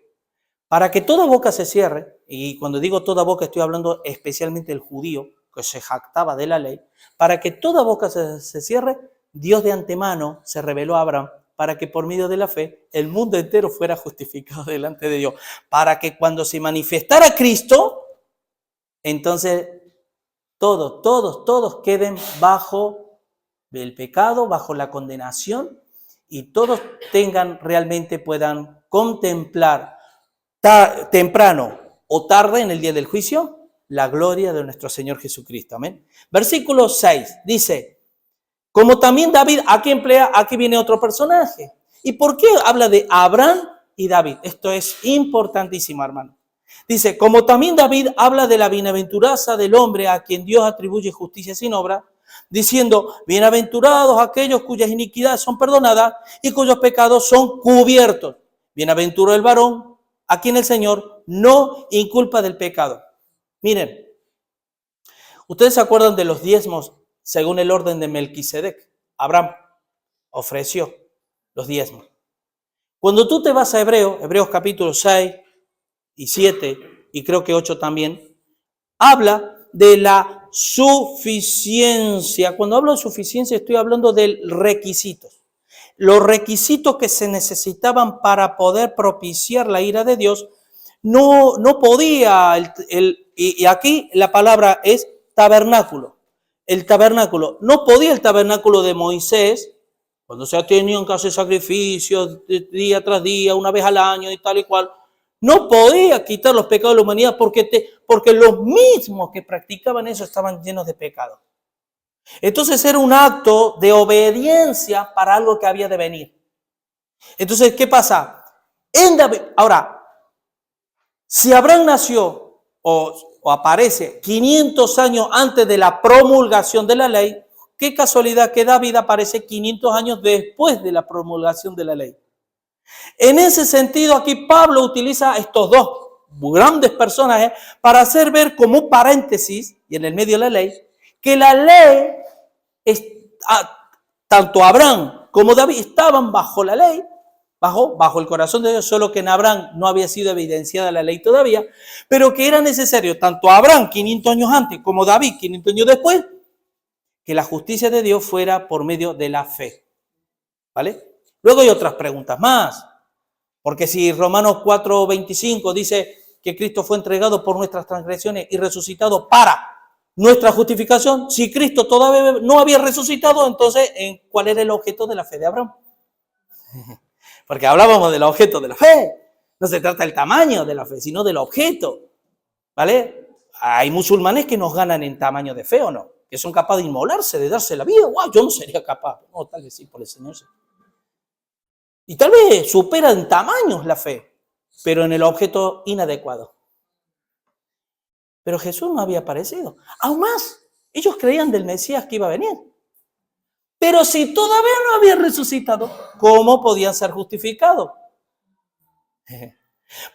Para que toda boca se cierre, y cuando digo toda boca estoy hablando especialmente del judío, que se jactaba de la ley, para que toda boca se cierre, Dios de antemano se reveló a Abraham para que por medio de la fe el mundo entero fuera justificado delante de Dios. Para que cuando se manifestara Cristo, entonces todos queden bajo el pecado, bajo la condenación, y todos puedan contemplar temprano o tarde en el día del juicio la gloria de nuestro Señor Jesucristo. Amén. Versículo 6 dice, como también David, aquí viene otro personaje. ¿Y por qué habla de Abraham y David? Esto es importantísimo, hermano. Dice, como también David habla de la bienaventuranza del hombre a quien Dios atribuye justicia sin obra, diciendo, bienaventurados aquellos cuyas iniquidades son perdonadas y cuyos pecados son cubiertos. Bienaventurado el varón a quien el Señor no inculpa del pecado. Miren, ¿ustedes se acuerdan de los diezmos según el orden de Melquisedec? Abraham ofreció los diezmos. Cuando tú te vas a Hebreos capítulo 6 y 7, y creo que 8 también, habla de la suficiencia. Cuando hablo de suficiencia estoy hablando de requisitos. Los requisitos que se necesitaban para poder propiciar la ira de Dios, no podía, y aquí la palabra es tabernáculo. El tabernáculo, no podía el tabernáculo de Moisés, cuando se tenían que hacer sacrificios día tras día, una vez al año y tal y cual, no podía quitar los pecados de la humanidad porque los mismos que practicaban eso estaban llenos de pecado. Entonces era un acto de obediencia para algo que había de venir. Entonces, ¿qué pasa? Ahora, si Abraham nació o aparece 500 años antes de la promulgación de la ley, qué casualidad que David aparece 500 años después de la promulgación de la ley. En ese sentido, aquí Pablo utiliza estos dos grandes personajes para hacer ver como un paréntesis, y en el medio de la ley, que la ley, tanto Abraham como David estaban bajo la ley, bajo el corazón de Dios, solo que en Abraham no había sido evidenciada la ley todavía, pero que era necesario, tanto Abraham 500 años antes como David 500 años después, que la justicia de Dios fuera por medio de la fe. ¿Vale? Luego hay otras preguntas más, porque si Romanos 4:25 dice que Cristo fue entregado por nuestras transgresiones y resucitado para nuestra justificación, si Cristo todavía no había resucitado, entonces ¿cuál era el objeto de la fe de Abraham? Porque hablábamos del objeto de la fe, no se trata del tamaño de la fe, sino del objeto, ¿vale? hay musulmanes que nos ganan en tamaño de fe, ¿o no? Que son capaces de inmolarse, de darse la vida. ¡Wow! Yo no sería capaz. No, tal vez sí, por el Señor sí. Y tal vez supera en tamaños la fe, pero en el objeto inadecuado. Pero Jesús no había aparecido. Aún más, ellos creían del Mesías que iba a venir. Pero si todavía no había resucitado, ¿cómo podían ser justificados?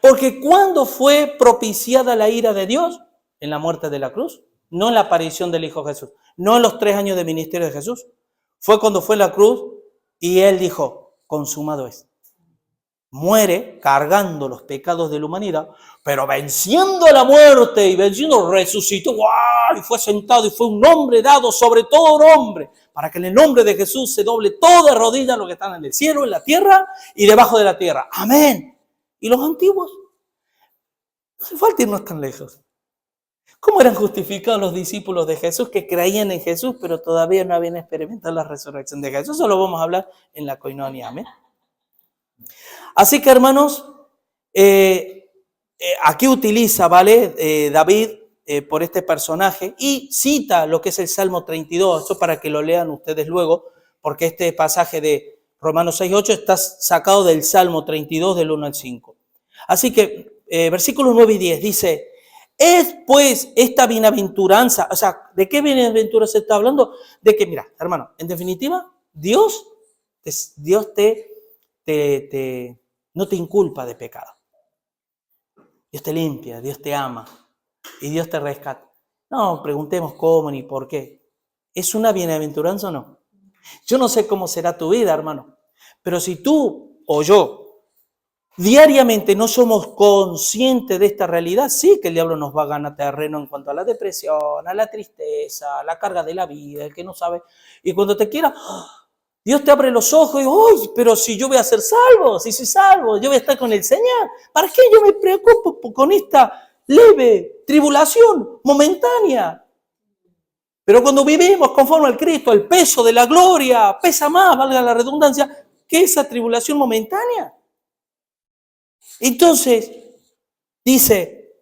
Porque ¿cuándo fue propiciada la ira de Dios? En la muerte de la cruz. No en la aparición del Hijo Jesús. No en los 3 años de ministerio de Jesús. Fue cuando fue la cruz y Él dijo, consumado es. Muere cargando los pecados de la humanidad, pero venciendo a la muerte y venciendo, resucitó, ¡wow! Y fue sentado y fue un nombre dado sobre todo nombre, para que en el nombre de Jesús se doble toda rodilla, lo que están en el cielo, en la tierra y debajo de la tierra. Amén. ¿Y los antiguos? No hace falta irnos tan lejos. ¿Cómo eran justificados los discípulos de Jesús que creían en Jesús, pero todavía no habían experimentado la resurrección de Jesús? Eso lo vamos a hablar en la coinonia. Amén. Así que, hermanos, aquí utiliza, ¿vale? David por este personaje y cita lo que es el Salmo 32, eso para que lo lean ustedes luego, porque este pasaje de Romanos 6:8 está sacado del Salmo 32 del 1 al 5. Así que, versículos 9 y 10 dice, es pues esta bienaventuranza, o sea, ¿de qué bienaventuranza se está hablando? De que, mira, hermano, en definitiva, Dios no te inculpa de pecado. Dios te limpia, Dios te ama y Dios te rescata. No preguntemos cómo ni por qué. ¿Es una bienaventuranza o no? Yo no sé cómo será tu vida, hermano, pero si tú o yo diariamente no somos conscientes de esta realidad, sí que el diablo nos va a ganar terreno en cuanto a la depresión, a la tristeza, a la carga de la vida, el que no sabe. Y cuando te quiera, Dios te abre los ojos y, ¡uy! Pero si yo voy a ser salvo, si soy salvo, yo voy a estar con el Señor. ¿Para qué yo me preocupo con esta leve tribulación momentánea? Pero cuando vivimos conforme al Cristo, el peso de la gloria pesa más, valga la redundancia, que esa tribulación momentánea. Entonces, dice,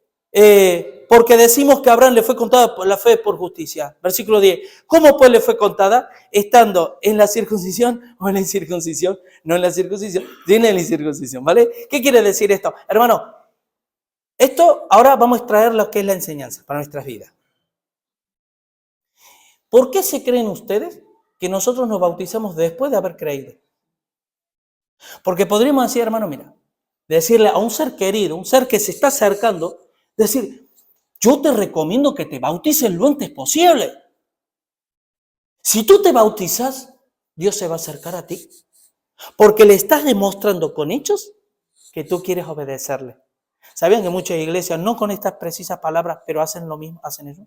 porque decimos que a Abraham le fue contada la fe por justicia. Versículo 10. ¿Cómo pues le fue contada? Estando en la circuncisión o en la incircuncisión. No en la circuncisión, sino en la incircuncisión, ¿vale? ¿Qué quiere decir esto? Hermano, esto ahora vamos a extraer lo que es la enseñanza para nuestras vidas. ¿Por qué se creen ustedes que nosotros nos bautizamos después de haber creído? Porque podríamos decir, hermano, mira, decirle a un ser querido, un ser que se está acercando, decir, yo te recomiendo que te bautices lo antes posible. Si tú te bautizas, Dios se va a acercar a ti, porque le estás demostrando con hechos que tú quieres obedecerle. ¿Sabían que muchas iglesias, no con estas precisas palabras, pero hacen lo mismo, hacen eso?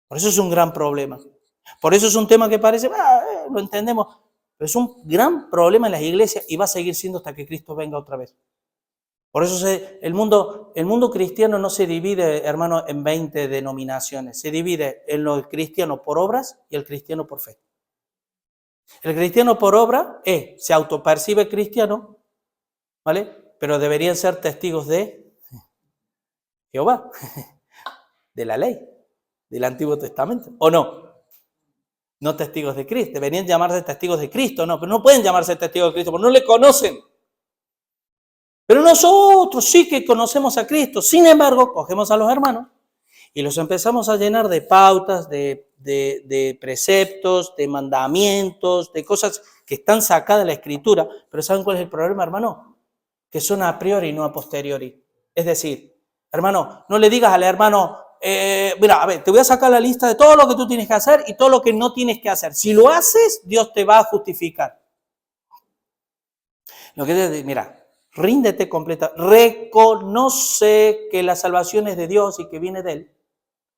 Por eso es un gran problema. Por eso es un tema que parece, lo entendemos, pero es un gran problema en las iglesias y va a seguir siendo hasta que Cristo venga otra vez. Por eso el mundo cristiano no se divide, hermano, en 20 denominaciones. Se divide en el cristiano por obras y el cristiano por fe. El cristiano por obra se autopercibe cristiano, ¿vale? Pero deberían ser testigos de Jehová, de la ley, del Antiguo Testamento, ¿o no? No testigos de Cristo. Deberían llamarse testigos de Cristo, no, pero no pueden llamarse testigos de Cristo porque no le conocen. Pero nosotros sí que conocemos a Cristo. Sin embargo, cogemos a los hermanos y los empezamos a llenar de pautas, de preceptos, de mandamientos, de cosas que están sacadas de la Escritura. Pero ¿saben cuál es el problema, hermano? Que son a priori, no a posteriori. Es decir, hermano, no le digas al hermano, mira, a ver, te voy a sacar la lista de todo lo que tú tienes que hacer y todo lo que no tienes que hacer. Si lo haces, Dios te va a justificar. Lo que es, mira, ríndete completa, reconoce que la salvación es de Dios y que viene de Él.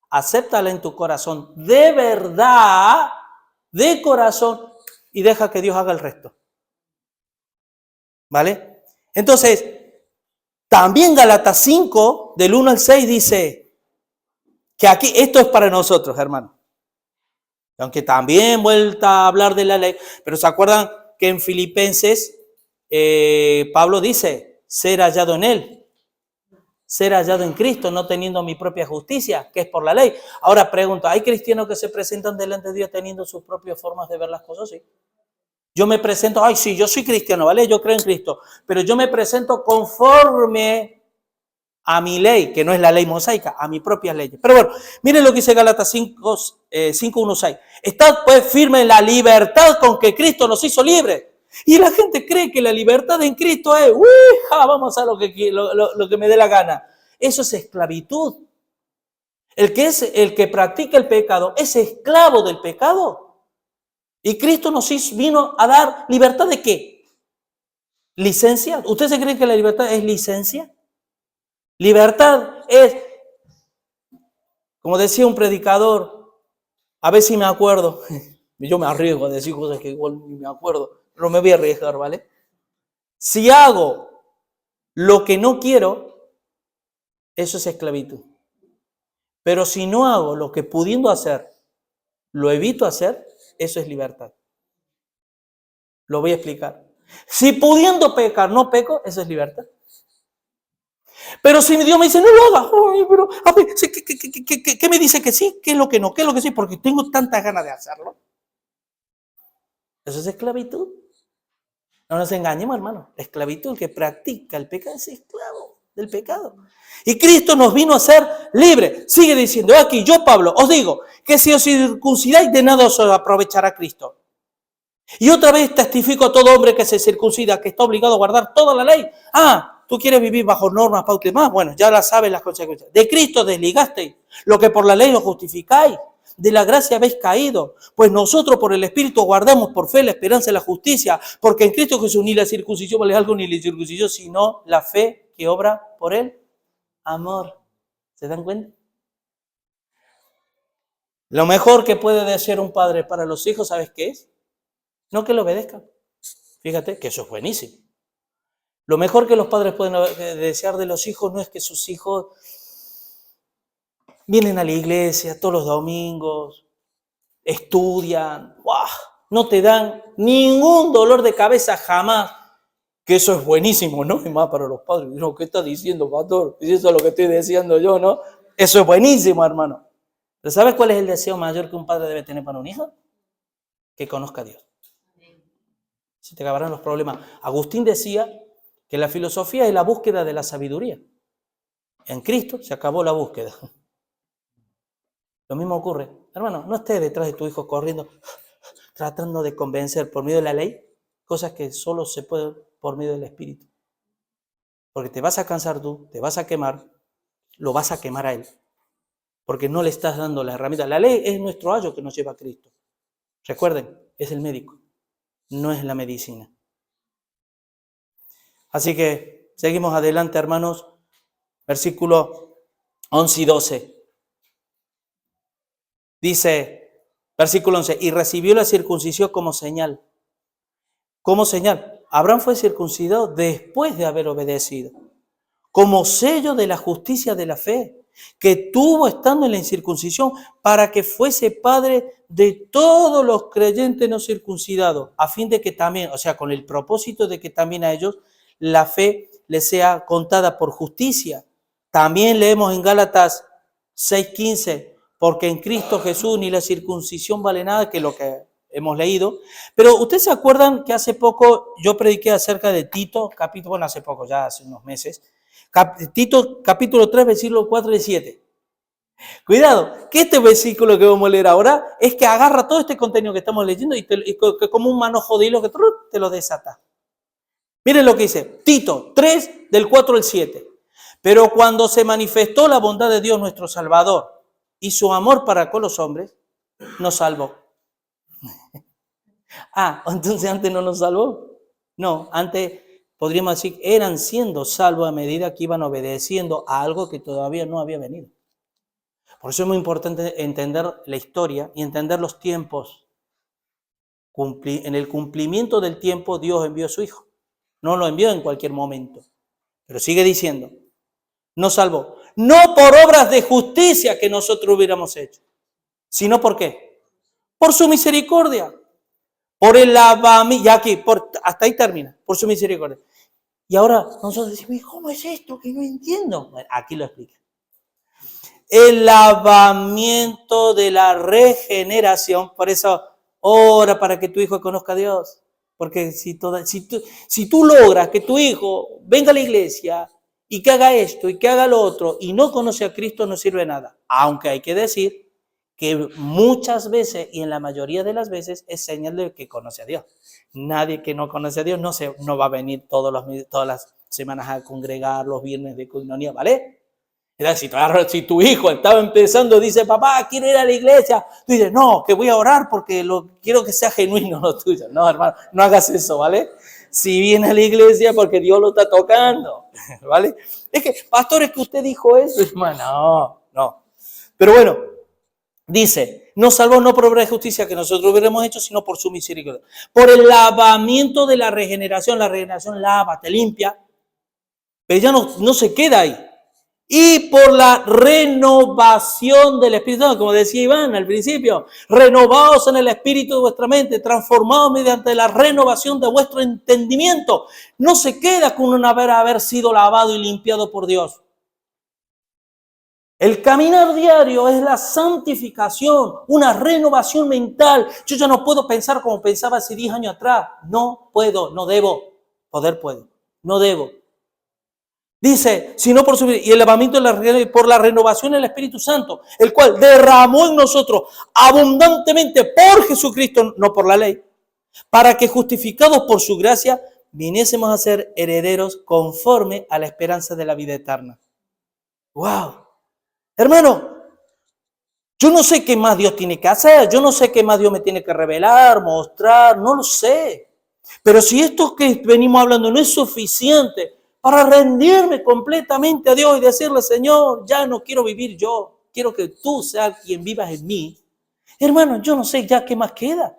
Acéptala en tu corazón, de verdad, de corazón, y deja que Dios haga el resto. ¿Vale? Entonces, también Gálatas 5, del 1 al 6, dice que aquí, esto es para nosotros, hermano. Aunque también vuelta a hablar de la ley, pero ¿se acuerdan que en Filipenses Pablo dice, ser hallado en Él, ser hallado en Cristo, no teniendo mi propia justicia, que es por la ley. Ahora pregunto, ¿hay cristianos que se presentan delante de Dios teniendo sus propias formas de ver las cosas? Sí. Yo me presento, ay, sí, yo soy cristiano, ¿vale? Yo creo en Cristo, pero yo me presento conforme a mi ley, que no es la ley mosaica, a mi propia ley. Pero bueno, miren lo que dice Gálatas 5:1-6. Estad pues firme en la libertad con que Cristo nos hizo libres. Y la gente cree que la libertad en Cristo es, vamos a lo que me dé la gana. Eso es esclavitud. El que practica el pecado es esclavo del pecado. Y Cristo nos vino a dar libertad ¿de qué? ¿Licencia? ¿Usted se cree que la libertad es licencia? Libertad es, como decía un predicador, a ver si me acuerdo, yo me arriesgo a decir cosas que igual ni me acuerdo, pero me voy a arriesgar, ¿vale? Si hago lo que no quiero, eso es esclavitud. Pero si no hago lo que pudiendo hacer, lo evito hacer, eso es libertad. Lo voy a explicar. Si pudiendo pecar no peco, eso es libertad. Pero si Dios me dice, no lo hagas, pero a ver, ¿qué me dice que sí? ¿Qué es lo que no? ¿Qué es lo que sí? Porque tengo tantas ganas de hacerlo. Eso es esclavitud. No nos engañemos, hermano. La esclavitud, el que practica el pecado es esclavo del pecado. Y Cristo nos vino a ser libre. Sigue diciendo, aquí yo, Pablo, os digo que si os circuncidáis, de nada os aprovechará Cristo. Y otra vez testifico a todo hombre que se circuncida, que está obligado a guardar toda la ley. ¿Tú quieres vivir bajo normas, pautas y demás? Bueno, ya las sabes las consecuencias. De Cristo desligasteis lo que por la ley os justificáis. De la gracia habéis caído. Pues nosotros por el Espíritu guardamos por fe la esperanza y la justicia. Porque en Cristo Jesús ni la circuncisión vale algo, ni la circuncisión, sino la fe que obra por el amor. ¿Se dan cuenta? Lo mejor que puede desear un padre para los hijos, ¿sabes qué es? No que lo obedezcan. Fíjate que eso es buenísimo. Lo mejor que los padres pueden desear de los hijos no es que sus hijos vienen a la iglesia todos los domingos, estudian, no te dan ningún dolor de cabeza jamás, que eso es buenísimo, ¿no? Y más para los padres, no, ¿qué estás diciendo, pastor? Si eso es lo que estoy deseando yo, ¿no? Eso es buenísimo, hermano. ¿Pero sabes cuál es el deseo mayor que un padre debe tener para un hijo? Que conozca a Dios. Se te acabarán los problemas. Agustín decía que la filosofía es la búsqueda de la sabiduría. En Cristo se acabó la búsqueda. Lo mismo ocurre. Hermano, no estés detrás de tu hijo corriendo, tratando de convencer por medio de la ley, cosas que solo se pueden por medio del Espíritu. Porque te vas a cansar tú, te vas a quemar, lo vas a quemar a él. Porque no le estás dando la herramienta. La ley es nuestro ayo que nos lleva a Cristo. Recuerden, es el médico, no es la medicina. Así que seguimos adelante, hermanos. Versículo 11 y 12. Dice, versículo 11, y recibió la circuncisión como señal. ¿Cómo señal? Abraham fue circuncidado después de haber obedecido. Como sello de la justicia de la fe que tuvo estando en la incircuncisión para que fuese padre de todos los creyentes no circuncidados, a fin de que también, o sea, con el propósito de que también a ellos la fe les sea contada por justicia. También leemos en Gálatas 6:15, porque en Cristo Jesús ni la circuncisión vale nada, que es lo que hemos leído. Pero ustedes se acuerdan que hace poco yo prediqué acerca de Tito, bueno, hace poco, ya hace unos meses, Tito capítulo 3, versículo 4 y 7. Cuidado, que este versículo que vamos a leer ahora es que agarra todo este contenido que estamos leyendo y como un manojo de hilo que te lo desata. Miren lo que dice, Tito 3, del 4 al 7. Pero cuando se manifestó la bondad de Dios nuestro Salvador y su amor para con los hombres, nos salvó. Entonces antes no nos salvó. No, antes podríamos decir, eran siendo salvos a medida que iban obedeciendo a algo que todavía no había venido. Por eso es muy importante entender la historia y entender los tiempos. En el cumplimiento del tiempo Dios envió a su Hijo. No lo envió en cualquier momento. Pero sigue diciendo, nos salvó. No por obras de justicia que nosotros hubiéramos hecho, sino ¿por qué? Por su misericordia. Por el lavamiento, ya aquí, hasta ahí termina, por su misericordia. Y ahora nosotros decimos, ¿cómo es esto que no entiendo? Bueno, aquí lo explica. El lavamiento de la regeneración, por eso ora para que tu hijo conozca a Dios. Porque si tú logras que tu hijo venga a la iglesia y que haga esto y que haga lo otro y no conoce a Cristo, no sirve de nada. Aunque hay que decir que muchas veces y en la mayoría de las veces es señal de que conoce a Dios. Nadie que no conoce a Dios no va a venir todas las semanas a congregar los viernes de coinonía, ¿vale? Si tu hijo estaba empezando y dice, papá, quiero ir a la iglesia, tú dices, no, que voy a orar porque quiero que sea genuino lo tuyo. No, hermano, no hagas eso, ¿vale? Si viene a la iglesia porque Dios lo está tocando, ¿vale? Es que, pastor, es que usted dijo eso, hermano. No. Pero bueno, dice, nos salvó no por obra de justicia que nosotros hubiéramos hecho, sino por su misericordia. Por el lavamiento de la regeneración lava, te limpia, pero ya no se queda ahí. Y por la renovación del Espíritu Santo, como decía Iván al principio, renovados en el espíritu de vuestra mente, transformados mediante la renovación de vuestro entendimiento. No se queda con haber sido lavado y limpiado por Dios. El caminar diario es la santificación, una renovación mental. Yo ya no puedo pensar como pensaba hace 10 años atrás. No puedo, no debo. Poder puedo, no debo. Dice, sino por su y el lavamiento por la renovación del Espíritu Santo, el cual derramó en nosotros abundantemente por Jesucristo, no por la ley, para que justificados por su gracia viniésemos a ser herederos conforme a la esperanza de la vida eterna. ¡Wow! Hermano, yo no sé qué más Dios tiene que hacer, yo no sé qué más Dios me tiene que revelar, mostrar, no lo sé. Pero si esto que venimos hablando no es suficiente para rendirme completamente a Dios y decirle, Señor, ya no quiero vivir yo, quiero que tú seas quien vivas en mí. Hermano, yo no sé ya qué más queda.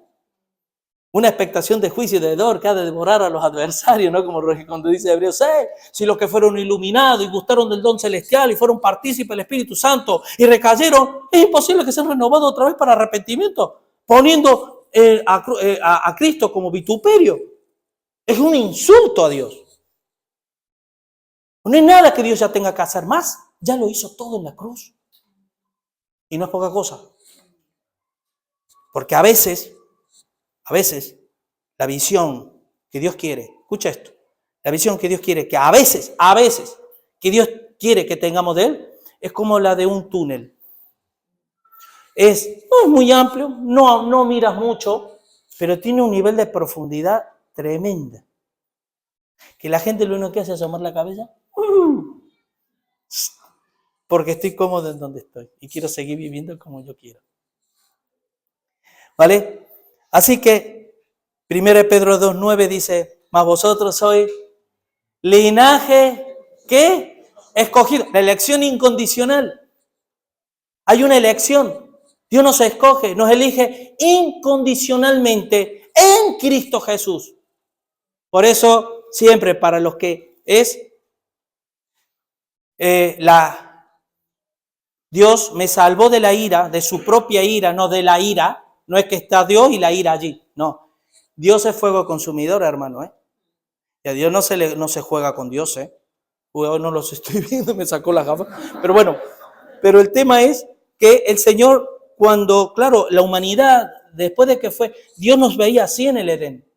Una expectación de juicio y de dolor que ha de devorar a los adversarios, ¿no? Como cuando dice Hebreos 6, si los que fueron iluminados y gustaron del don celestial y fueron partícipes del Espíritu Santo y recayeron, es imposible que sean renovados otra vez para arrepentimiento, poniendo a Cristo como vituperio. Es un insulto a Dios. No hay nada que Dios ya tenga que hacer más. Ya lo hizo todo en la cruz. Y no es poca cosa. Porque a veces, la visión que Dios quiere, escucha esto, la visión que Dios quiere, que a veces, que Dios quiere que tengamos de Él, es como la de un túnel. No es muy amplio, no miras mucho, pero tiene un nivel de profundidad tremenda. Que la gente lo único que hace es asomar la cabeza. Porque estoy cómodo en donde estoy y quiero seguir viviendo como yo quiero. ¿Vale? Así que 1 Pedro 2:9 dice, mas vosotros sois linaje, ¿qué? Escogido. La elección incondicional. Hay una elección. Dios nos escoge, nos elige incondicionalmente en Cristo Jesús. Por eso, siempre para los que es Dios me salvó de la ira, de su propia ira, no de la ira. No es que está Dios y la ira allí. No. Dios es fuego consumidor, hermano. Y a Dios no se juega con Dios. Hoy no los estoy viendo, me sacó las gafas. Pero bueno, pero el tema es que el Señor, cuando, claro, la humanidad, después de que fue, Dios nos veía así en el Edén.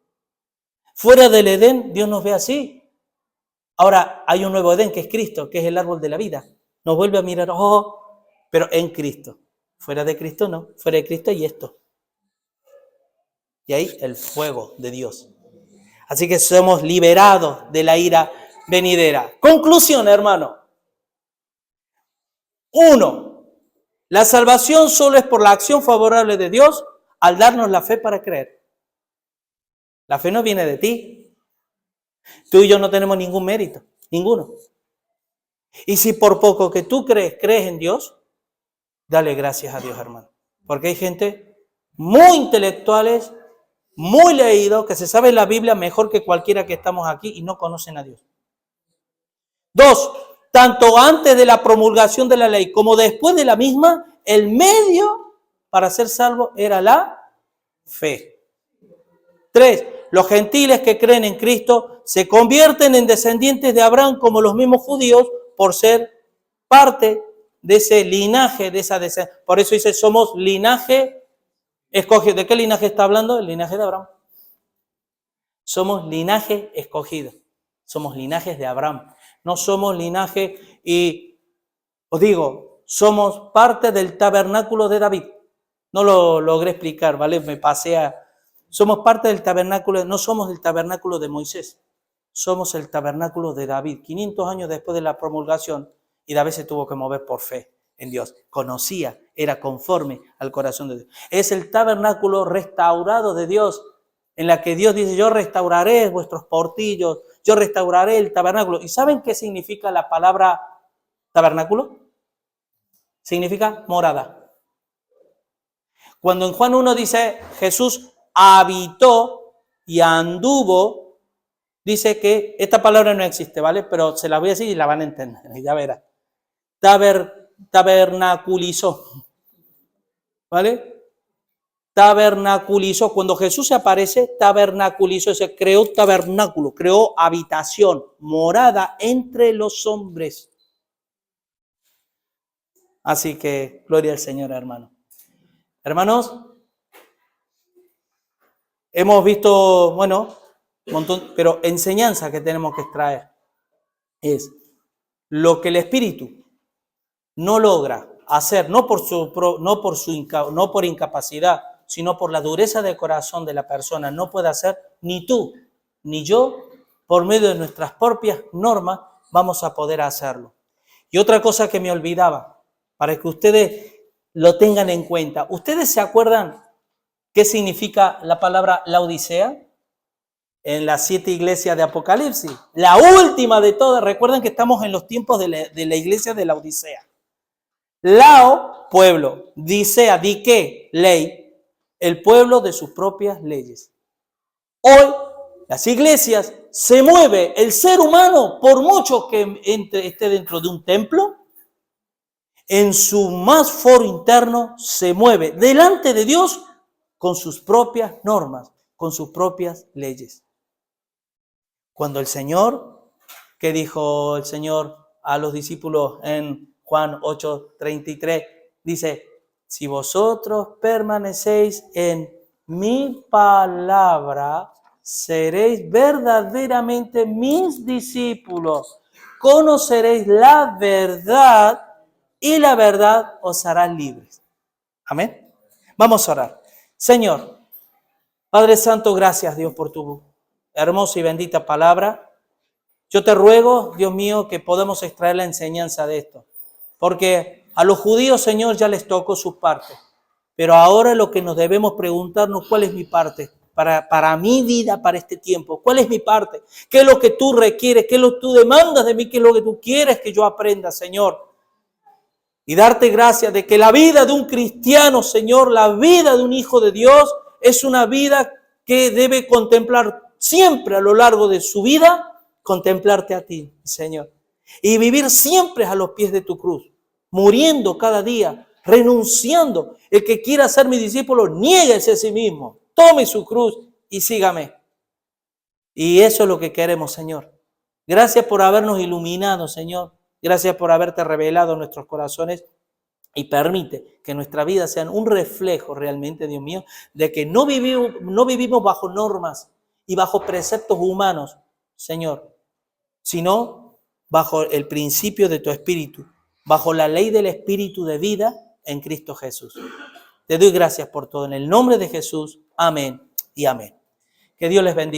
Fuera del Edén, Dios nos ve así. Ahora hay un nuevo Edén, que es Cristo, que es el árbol de la vida. Nos vuelve a mirar, pero en Cristo. Fuera de Cristo no, fuera de Cristo y esto. Y ahí el fuego de Dios. Así que somos liberados de la ira venidera. Conclusión, hermano. 1. La salvación solo es por la acción favorable de Dios al darnos la fe para creer. La fe no viene de ti. Tú y yo no tenemos ningún mérito, ninguno. Y si por poco que tú crees en Dios, dale gracias a Dios, hermano. Porque hay gente muy intelectuales, muy leídos, que se sabe la Biblia mejor que cualquiera que estamos aquí y no conocen a Dios. 2. Tanto antes de la promulgación de la ley como después de la misma, el medio para ser salvo era la fe. 3. los gentiles que creen en Cristo se convierten en descendientes de Abraham como los mismos judíos por ser parte de ese linaje, de esa descendencia. Por eso dice, somos linaje escogido. ¿De qué linaje está hablando? El linaje de Abraham. Somos linaje escogido. Somos linajes de Abraham. No somos linaje y, os digo, somos parte del tabernáculo de David. No lo logré explicar, ¿vale? Me pasé a... Somos parte del tabernáculo, no somos el tabernáculo de Moisés. Somos el tabernáculo de David. 500 años después de la promulgación, y David se tuvo que mover por fe en Dios. Conocía, era conforme al corazón de Dios. Es el tabernáculo restaurado de Dios, en la que Dios dice, yo restauraré vuestros portillos, yo restauraré el tabernáculo. ¿Y saben qué significa la palabra tabernáculo? Significa morada. Cuando en Juan 1 dice, Jesús habitó y anduvo, dice que esta palabra no existe, ¿vale? Pero se la voy a decir y la van a entender, ya verá. Tabernaculizó, ¿vale? Tabernaculizó. Cuando Jesús se aparece, tabernaculizó, se creó tabernáculo, creó habitación, morada entre los hombres. Así que, gloria al Señor, hermano. Hermanos, hemos visto, bueno, un montón, pero enseñanza que tenemos que extraer es lo que el Espíritu no logra hacer, no por incapacidad, sino por la dureza de corazón de la persona, no puede hacer ni tú ni yo, por medio de nuestras propias normas, vamos a poder hacerlo. Y otra cosa que me olvidaba, para que ustedes lo tengan en cuenta. ¿Ustedes se acuerdan qué significa la palabra Laodicea? En las 7 iglesias de Apocalipsis. La última de todas. Recuerden que estamos en los tiempos de la iglesia de Laodicea. Lao, pueblo. Dicea, dique, ley. El pueblo de sus propias leyes. Hoy, las iglesias, se mueve el ser humano, por mucho que esté dentro de un templo, en su más foro interno se mueve delante de Dios con sus propias normas, con sus propias leyes. Cuando el Señor, ¿qué dijo el Señor a los discípulos en Juan 8:33? Dice, si vosotros permanecéis en mi palabra, seréis verdaderamente mis discípulos, conoceréis la verdad y la verdad os hará libres. Amén. Vamos a orar. Señor, Padre Santo, gracias Dios por tu hermosa y bendita palabra. Yo te ruego, Dios mío, que podamos extraer la enseñanza de esto. Porque a los judíos, Señor, ya les tocó sus partes. Pero ahora lo que nos debemos preguntarnos, ¿cuál es mi parte? Para mi vida, para este tiempo. ¿Cuál es mi parte? ¿Qué es lo que tú requieres? ¿Qué es lo que tú demandas de mí? ¿Qué es lo que tú quieres que yo aprenda, Señor? Y darte gracias de que la vida de un cristiano, Señor, la vida de un hijo de Dios, es una vida que debe contemplar siempre a lo largo de su vida, contemplarte a ti, Señor. Y vivir siempre a los pies de tu cruz, muriendo cada día, renunciando. El que quiera ser mi discípulo, niéguese a sí mismo, tome su cruz y sígame. Y eso es lo que queremos, Señor. Gracias por habernos iluminado, Señor. Gracias por haberte revelado en nuestros corazones y permite que nuestra vida sea un reflejo realmente, Dios mío, de que no vivimos bajo normas y bajo preceptos humanos, Señor, sino bajo el principio de tu Espíritu, bajo la ley del Espíritu de vida en Cristo Jesús. Te doy gracias por todo. En el nombre de Jesús, amén y amén. Que Dios les bendiga.